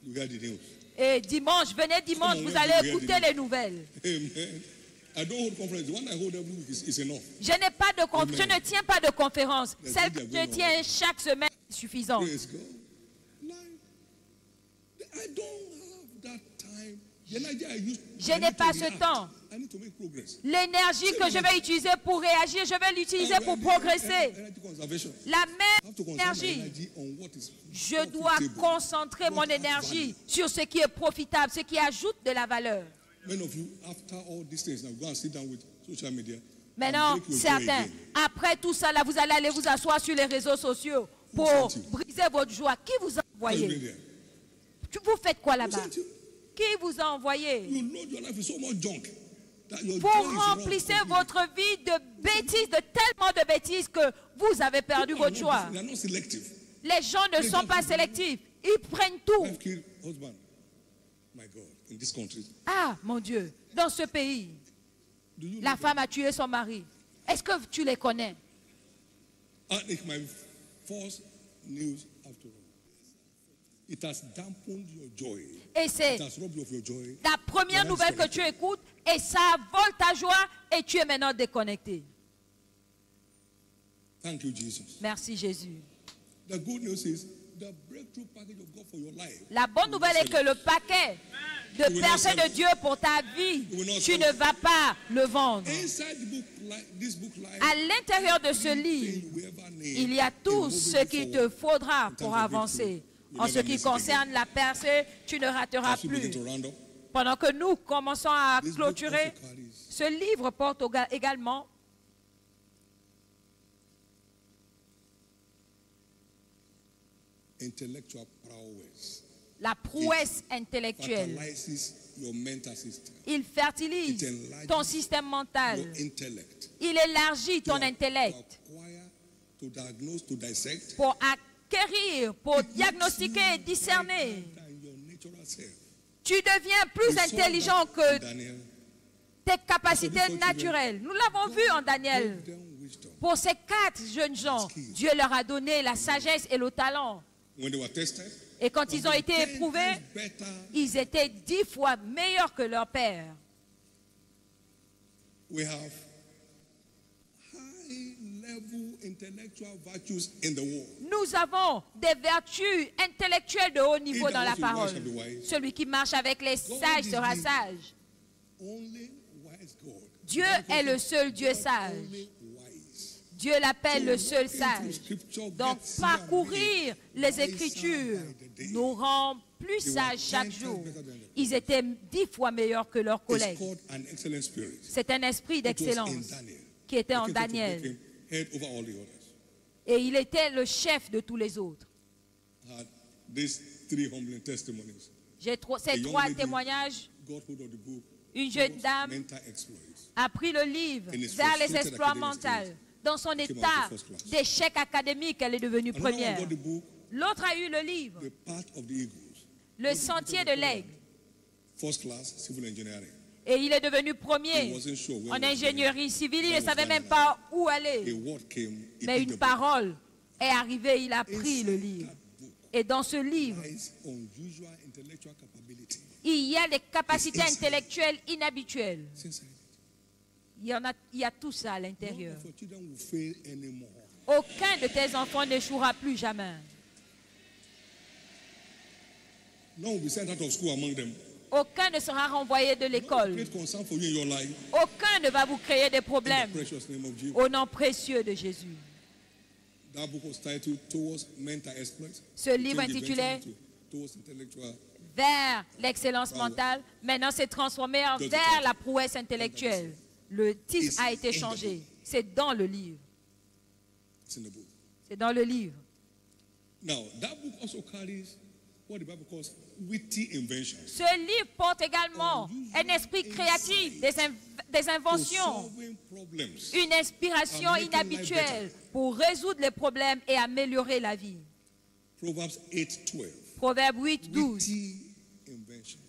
You hear the news.
Et dimanche, venez dimanche, vous allez écouter les nouvelles.
Amen. I don't hold conference. The one I hold every week is enough.
Je ne tiens pas de conférence.
Yes,
Celle que
we
je
are going
tiens chaque semaine est suffisante.
Praise God. Life. I don't have that time. The energy I use,
Je
I
n'ai
need to
pas ce
react.
temps.
I need to make progress.
L'énergie que je vais utiliser pour réagir, je vais l'utiliser pour progresser.
Energy conservation.
La
I have
même
to conserve my
énergie.
energy on what is
Je dois
profitable,
concentrer mon
what adds
énergie sur ce qui est profitable, ce qui ajoute de la valeur.
value. Many of you, after all these things, now go and sit down with social media.
Maintenant,
and break your joy
certains,
again.
après tout ça, là, vous allez aller vous asseoir sur les réseaux sociaux pour
sent you?
briser votre joie. Qui vous a
What's going
envoyé?
there?
Vous faites quoi
Who
là-bas?
sent you?
Qui vous a envoyé?
You load your life with so much junk that your
Vous
joy is wrong
remplissez
completely.
votre vie de bêtises, de tellement de bêtises que vous avez perdu
People are
votre
not-
joie.
They are not selective.
Les gens ne sont pas sélectifs. Ils prennent tout.
Wife kill husband. My God, in this country,
Ah, mon Dieu, dans ce pays,
do you
la
know
femme a tué son mari. Est-ce que tu les connais?
that? And it's my false news after all. It has dampened your joy.
Et c'est
It has robbed you of your joy.
la première
You are
nouvelle que tu
disconnected.
écoutes et ça vole ta joie et tu es maintenant déconnecté.
Thank you, Jesus.
Merci Jésus.
The good news is the breakthrough package of God for your life.
La bonne nouvelle est que le paquet de percée de Dieu pour ta vie, tu ne vas pas le vendre.
Inside the book, this book life,
À l'intérieur de ce livre,
you ever need,
il y a tout
will
ce
move
qu'il
you
te
forward.
faudra
In terms
pour
of
avancer.
breakthrough, you
En ce
never
qui
miss it
concerne la percée, tu ne rateras
As we begin
plus.
to round up,
Pendant que nous commençons à
this book
clôturer,
also carries
ce livre porte également
intellectual prowess.
la prouesse intellectuelle.
Fertilizes your mental system,
Il fertilise
It enlarges
ton système mental.
your intellect.
Il élargit ton
To
intellect
acquire, to diagnose, to dissect,
pour acquérir, pour diagnostiquer et discerner.
than your natural self.
Tu deviens plus
We saw
intelligent
that
que
in Daniel.
tes capacités naturelles. Nous l'avons vu en Daniel.
Gave them wisdom.
Pour ces 4 jeunes gens, Dieu leur a donné la sagesse et le talent.
When they were tested,
Et quand ils ont été
10
éprouvés,
times better.
ils étaient 10 fois meilleurs que leur père.
We have high-level intellectual virtues in the world.
Nous avons des vertus intellectuelles de haut niveau
He
dans la
that walks
parole.
with the wise.
Celui qui marche avec les sages sera sage.
Only wise God.
Dieu est le seul Dieu sage.
Only wise.
Dieu l'appelle le seul sage. Donc parcourir les Écritures nous rend plus
They were
sages
10
chaque
times
jour.
better than them.
Ils étaient 10 fois meilleurs que leurs
It's
collègues.
called an excellent spirit.
C'est un esprit
It was in
d'excellence
Daniel.
qui était
He
en
came to make
Daniel.
him head over all the others.
Et il était le chef de tous les autres.
I had these 3 humbling testimonies.
J'ai ces
A young
3
lady
témoignages.
got hold of the book.
Une jeune dame
Mental exploits.
a pris le livre
In his
vers les
frustrated
exploits
academic
mentaux.
stage,
Dans son
came out
état
of first class.
d'échec académique, elle est devenue
Another one
première.
got the book,
L'autre a eu le livre,
The Path of the Eagles.
Le sentier de l'aigle.
First class, civil engineering.
Et il est devenu
He
premier
wasn't sure where
en
he was
ingénierie civile. Il ne
That was
savait même
Daniel.
pas où
going. A
aller.
word came, he
Mais
picked
une
the book.
parole est arrivée, il a pris le
Inside
livre.
that book
Et dans ce livre,
lies unusual intellectual capability.
il y a des capacités
It's inside.
intellectuelles inhabituelles.
It's inside it.
Il y a tout ça à
None
l'intérieur.
of your children will fail anymore.
Aucun de tes enfants n'échouera plus jamais.
None will be sent out of school among them.
Aucun ne sera renvoyé de
No
l'école.
great concern for you in your life.
Aucun ne va vous créer des
In the
problèmes.
precious name of Jesus.
Au nom précieux de Jésus.
That book was titled Towards Mental Exploits.
Ce livre
Change
intitulé
eventually to Towards Intellectual.
Vers l'excellence mentale, maintenant c'est transformé en vers la prouesse intellectuelle. Le titre a été changé. C'est dans le livre.
It's in the book.
C'est dans le livre.
Now, that book also carries what the Bible calls witty inventions.
Ce livre porte également un esprit créatif, des
To
inventions,
solving problems.
une inspiration inhabituelle pour résoudre les problèmes et améliorer la vie.
Proverbs 8:12.
Proverbe 8, 12.
Witty inventions.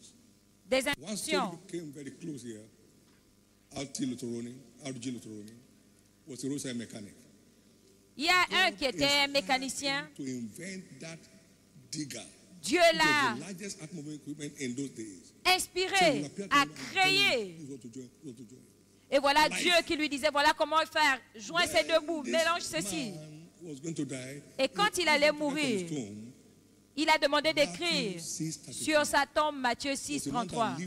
Des
One story
inventions.
came very close here. R.G. Lutoroni was a roadside mechanic.
Il y a un qui était un mécanicien.
To invent that digger.
Dieu
It was
l'a
the largest automobile equipment in those days.
inspiré à créer. Et voilà Dieu qui lui disait, voilà comment faire. Joins ces deux bouts, mélange ceci. Et quand il allait mourir, il a demandé d'écrire sur sa tombe Matthieu 6, 33.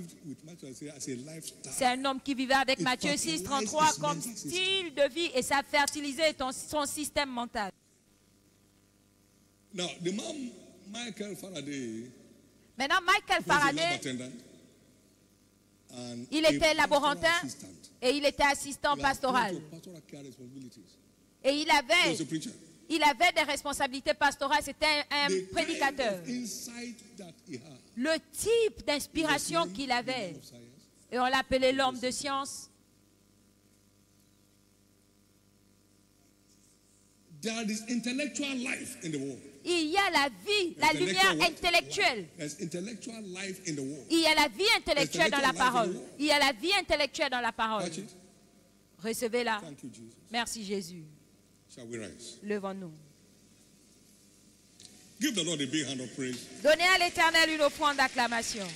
C'est un homme qui vivait avec Matthieu 6, 33 comme style de vie et ça fertilisait son système mental.
Now, the man, Michael Faraday,
Maintenant, Michael
was a lab
Faraday,
attendant and
il
a
était
pastoral
laborantin
assistant.
et il était assistant
He had
pastoral.
plenty of pastoral care responsibilities.
Et
He was a preacher.
il avait des responsabilités pastorales, c'était un
The kind
prédicateur.
of insight that he had.
Le type d'inspiration qu'il avait,
Of science.
et on l'appelait l'homme de science,
There is intellectual life in the world.
il y a la vie, la lumière intellectuelle.
There's intellectual life in the world.
Il y a la vie intellectuelle dans la parole. Il y a la vie intellectuelle dans la parole.
Watch it.
Recevez-la.
Thank you, Jesus.
Merci Jésus.
Shall we rise?
Levons-nous.
Give the Lord a big hand of praise.
Donnez à l'Éternel une offrande d'acclamation.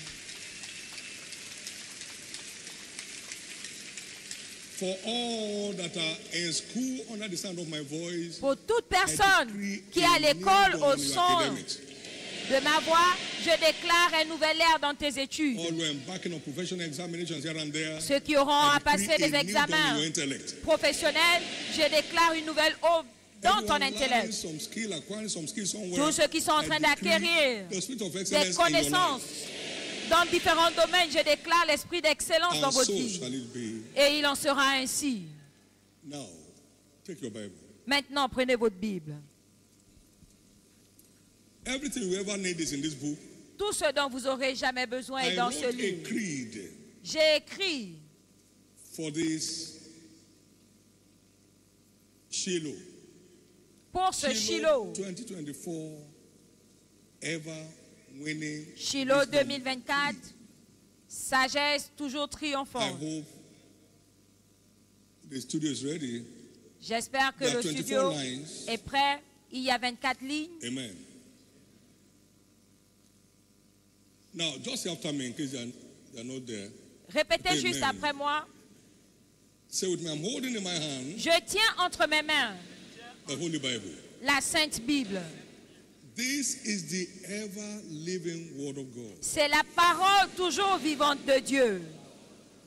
For all that are in school under the sound of my voice,
Pour toute personne qui est à l'école au son de ma voix, je déclare un nouvel ère dans tes études.
all who are embarking on professional examinations here and there,
Ceux qui auront à
I
passer
decree
des
a new dawn in
examens
your intellect.
professionnels, je déclare une nouvelle aube dans ton
Everyone learning
intellect.
some skill, acquiring some skill somewhere,
Tous ceux qui sont en
I
train
decree
d'acquérir
the spirit of
des
excellence in your
connaissances
life.
dans différents domaines, je déclare l'esprit d'excellence dans
And
votre
so
vie.
shall it be.
Et il en sera ainsi.
Now, take your Bible.
Maintenant, prenez votre Bible.
Everything you ever need is in this book.
Tout ce dont vous aurez jamais besoin est
I
dans
wrote
ce
a
livre.
creed
J'ai écrit
for this Shiloh.
pour ce Shiloh,
2024 ever winning.
Shiloh
wisdom.
2024, sagesse toujours
I
triomphante.
hope the studio is ready.
J'espère que
There are
le
24
studio
lines.
est prêt. Il y a 24 lignes.
Amen. Now, just after me, in case you're not there,
Répétez
Amen.
juste après moi.
say with me, I'm holding in my hand
Je tiens entre mes mains
the Holy Bible.
la Sainte Bible.
This is the ever-living Word of God.
C'est la parole toujours vivante de Dieu.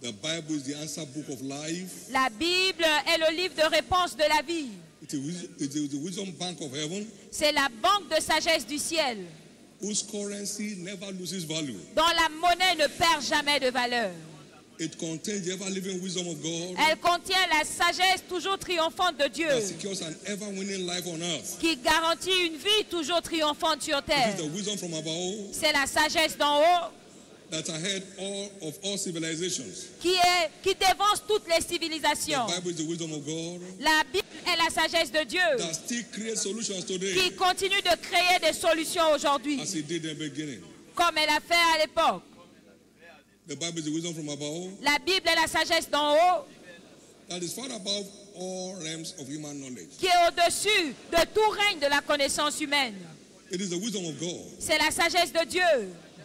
The Bible is the answer book of life.
La Bible est le livre de réponse de la vie.
It is the wisdom bank of heaven.
C'est la banque de sagesse du ciel.
whose currency never loses value.
dont la monnaie ne perd jamais de valeur.
It contains the ever-living wisdom of God
Elle contient la sagesse toujours triomphante de Dieu,
that secures an ever-winning life on earth.
qui garantit une vie toujours triomphante sur
It
terre.
is the wisdom from above
C'est la sagesse d'en haut
that ahead of all civilizations.
qui dévance toutes les
The
civilisations.
Bible is the wisdom of God
La Bible est la sagesse de Dieu
that still creates solutions
qui
today
continue de créer des solutions aujourd'hui,
as it did in the beginning.
comme elle a fait à l'époque.
The Bible is the wisdom from above
La Bible est la sagesse d'en haut
that is far above all realms of human knowledge.
qui est au-dessus de tout règne de la connaissance humaine.
It is the wisdom of God
C'est la sagesse de Dieu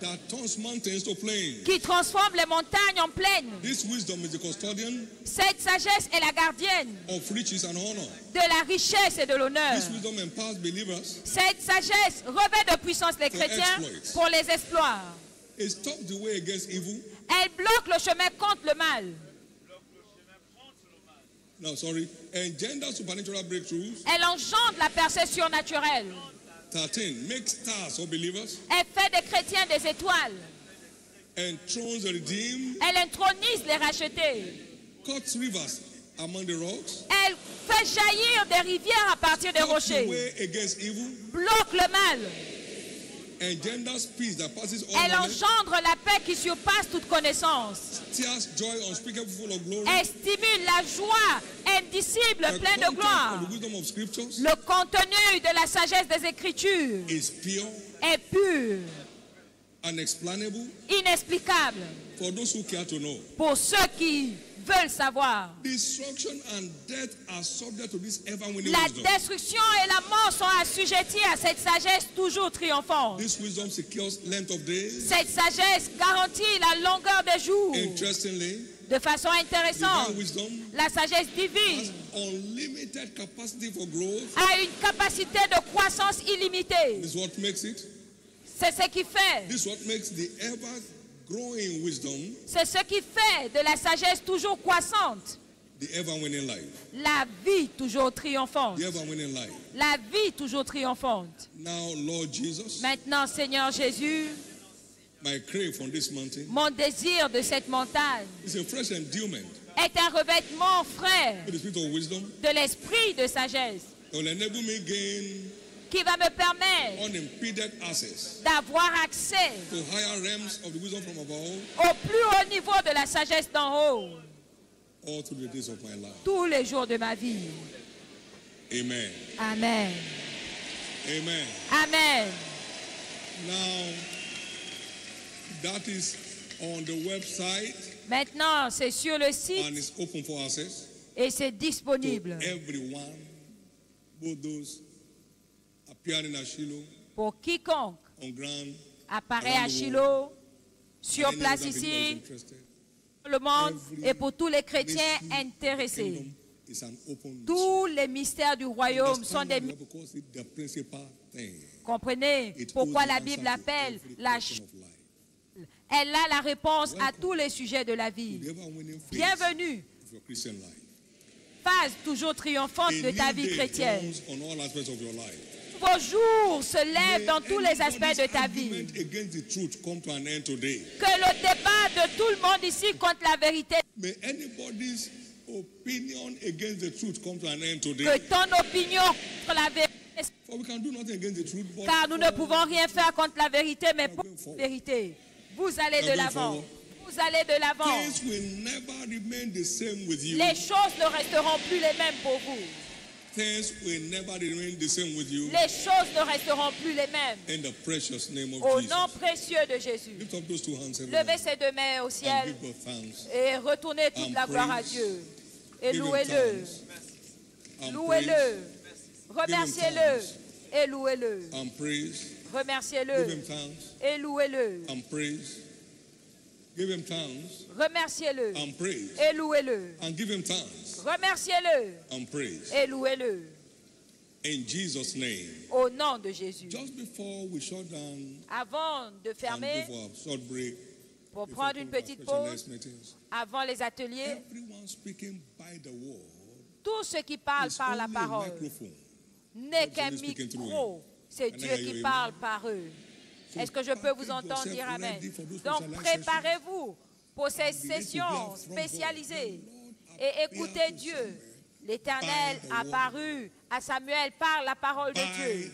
that turns mountains to plains.
qui transforme les montagnes en plaines.
This wisdom is the custodian
Cette sagesse est la gardienne
of riches and honor.
de la richesse et de l'honneur.
This wisdom empowers believers.
Cette sagesse revêt de puissance les chrétiens pour les exploits.
It stops the way against evil.
Elle bloque le chemin contre le mal.
No, sorry. Engender supernatural breakthroughs.
Elle engendre la perception naturelle.
13. Make stars of believers.
Elle fait des chrétiens des étoiles.
Enthrones the redeemed.
Elle intronise les rachetés.
Cuts rivers among the rocks.
Elle fait jaillir des rivières à partir des
Stops the
rochers.
way against evil.
Bloque le mal.
Engenders peace that passes all
Elle
knowledge.
engendre la paix qui surpasse toute connaissance.
Tears joy unspeakable full of glory.
Elle stimule la joie indicible,
The
pleine de
content
gloire.
of the wisdom of scriptures
Le contenu de la sagesse des Écritures
is pure,
est pur,
unexplainable
inexplicable
for those who care to know.
pour ceux qui veulent savoir.
Destruction and death are subject to this ever-winning
La
wisdom.
destruction et la mort sont assujettis à cette sagesse toujours triomphante.
This wisdom secures length of days.
Cette sagesse garantit la longueur des jours.
Interestingly,
De façon intéressante,
divine wisdom
la sagesse
has
divine
unlimited capacity for growth.
a une capacité de croissance illimitée.
This is what makes it.
C'est ce qui fait.
This is what makes the ever-growing wisdom
C'est ce qui fait de la sagesse toujours croissante
the ever-winning life.
la vie toujours triomphante.
The ever-winning life.
La vie toujours triomphante.
Now, Lord Jesus,
Maintenant, Seigneur Jésus,
my crave on this mountain
mon désir de cette montagne
is a fresh endowment
est un revêtement frais
with the spirit of wisdom
de l'esprit de sagesse
that will enable me gain
qui va me permettre
unimpeded access
d'avoir accès
to higher realms of the wisdom from above
au plus haut niveau de la sagesse d'en haut
all through the days of my life.
tous les jours de ma vie.
Amen.
Amen.
Amen.
Amen.
Now, that is on the website
Maintenant, c'est sur le
and
site
it's open for access
et c'est
to
disponible
everyone, both those appearing at Shiloh,
pour quiconque
on ground,
apparaît à Shiloh, sur
and any
place
other believer
ici,
is interested.
le monde
Every
et pour tous les chrétiens
mystery
intéressés.
kingdom is an open mystery.
Tous les mystères du royaume sont des
Understand why because it's the principal thing.
Comprenez
It
pourquoi
holds the
la
answer
Bible
to
l'appelle
every
la
question of life.
elle a la réponse à tous les sujets de la vie.
The ever-winning phase
Bienvenue,
of your Christian life.
phase toujours triomphante
A
de ta
new
vie
day
chrétienne.
dawns on all aspects of your life.
Vos jours se lèvent dans tous les aspects de ta vie.
Anybody's argument against the truth come to an end today.
Que le débat de tout le monde ici contre la vérité,
May anybody's opinion against the truth come to an end
que
today.
ton opinion contre la vérité,
For we can do nothing against the truth, but
car nous ne pouvons rien faire contre la vérité, mais pour la vérité, vous allez de l'avant. Vous allez de l'avant.
things will never remain the same with you.
Les choses ne resteront plus les mêmes pour vous.
Things will never remain the same with you.
Les choses ne resteront plus les mêmes.
In the precious name of
Au
Jesus.
nom précieux de Jésus.
Lift up those two hands, everyone,
Levez ces deux mains au
and
ciel
give God thanks.
et retournez toute
And
la gloire à
praise.
Dieu. Et
Give him
louez-le.
thanks. And
Louez-le.
praise.
Remerciez-le. Et louez-le.
And praise. Give him
Remerciez-le.
thanks.
Et louez-le.
And praise. Give him thanks.
Remerciez-le.
And praise.
Et louez-le.
And give him thanks.
Remerciez-le.
And praise.
Et louez-le.
In Jesus' name.
Au nom de Jésus.
Just before we shut down
Avant de
and
fermer,
go for a short break,
pour
before
prendre une
we go for
petite
special
pause,
nice meetings,
avant les ateliers,
everyone speaking by the word
tout ce qui parle
is
par la
only a
parole
microphone.
n'est
God's
qu'un
only speaking through
micro. C'est
Can I
Dieu
hear
qui
you,
parle
amen?
par eux. Est-ce que je peux vous entendre dire Amen? Donc, préparez-vous pour ces sessions spécialisées et écoutez Dieu. L'Éternel apparut à Samuel par la parole de Dieu.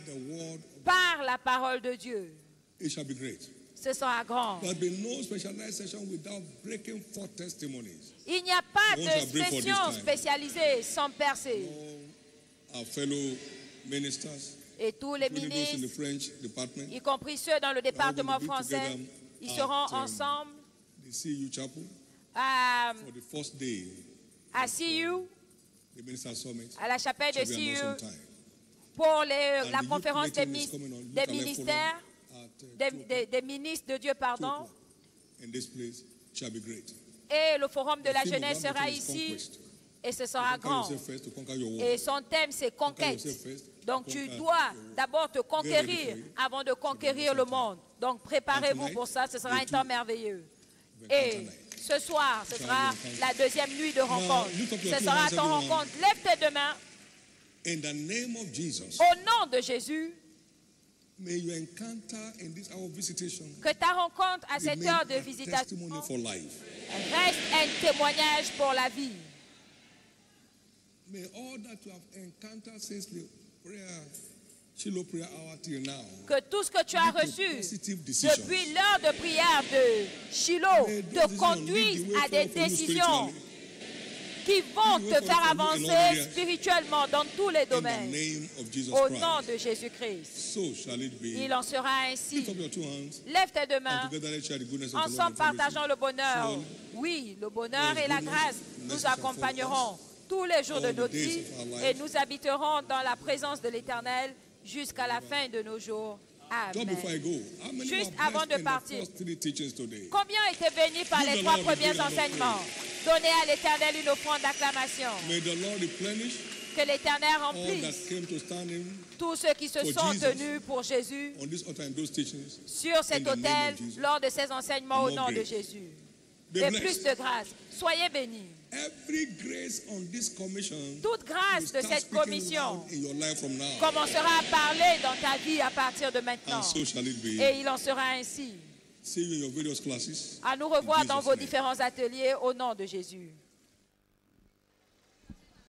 Par la parole de Dieu.
It shall be great.
Ce sera grand.
There will be no specialized session without breaking forth testimonies.
Il n'y a pas de session spécialisée sans percer.
Our fellow ministers,
Et tous les ministres,
in the French department,
y compris ceux dans le département français, ils seront ensemble
the CU Chapel
à
for the first day.
CU,
The minister summit.
à la chapelle de
Shall be
CU,
announced on time.
pour
And
la
the
conférence
youth
des
meeting is coming on.
des
Look at
ministères, des ministres de Dieu, pardon.
And this place shall be great.
Et le forum de la
The theme of
jeunesse
that
sera
meeting is
ici
conquest.
et ce sera
Conquer
grand.
yourself first to conquer your world.
Et son thème, c'est conquête. Donc tu dois d'abord te conquérir avant de conquérir le monde. Donc préparez-vous pour ça, ce sera un temps merveilleux. Et ce soir, ce sera la deuxième nuit de rencontre. Ce sera ton rencontre. Lève tes deux mains.
In the name of Jesus,
Au nom de Jésus,
may you encounter in this hour of visitation
que ta rencontre à cette heure
remain
de
a
visitation
testimony for life.
reste un témoignage pour la vie.
May all that you have encountered since the prayer, Shiloh prayer hour till now,
Que tout ce que tu as reçu
positive decisions.
depuis l'heure de prière de Shiloh
May those
te
decisions
conduise
lead the way
à des
forward for you
décisions
spiritually.
qui vont
Lead the way
te faire
forward for you in all
avancer
areas.
spirituellement dans tous les
In the
domaines.
name of Jesus
Au
Christ.
nom de Jésus-Christ.
So shall it be.
Il en sera
Lift
ainsi.
up your two hands
Lève tes deux
and
mains.
together let's share the goodness of the Lord.
Ensemble,
and fellowship.
partageons le bonheur.
Surely,
Oui, le bonheur
God's
et la
goodness,
grâce
mercy
nous
shall
accompagneront tous les jours de
all the
notre
days
vie
of our life.
et nous habiterons dans la présence de l'Éternel jusqu'à la fin de nos jours.
Just before I
Amen.
go, how many
Juste
were
avant
blessed
de
in the
partir.
first three teachings today?
Combien étaient bénis par
Give
les
the
trois
Lord the
premiers
glory and the
enseignements? Donnez à l'Éternel une offrande d'acclamation.
May the Lord replenish
Que l'Éternel
all that
remplisse
came to stand in
tous ceux qui se
for
sont
Jesus.
tenus pour Jésus
on this altar and those teachings.
sur cet
In the name
autel
of Jesus.
lors de ces enseignements au
More
nom de
grace.
Jésus.
Be
Et
blessed.
plus de grâce. Soyez bénis.
Every grace on this commission
Toute grâce
will
de
start
cette
speaking
commission
loud in your life from now.
commencera à parler dans ta vie à partir de maintenant.
And so shall it be.
Et il en sera ainsi.
See you in your various classes.
À nous revoir
In
dans
Jesus'
vos
name.
différents ateliers au nom de Jésus.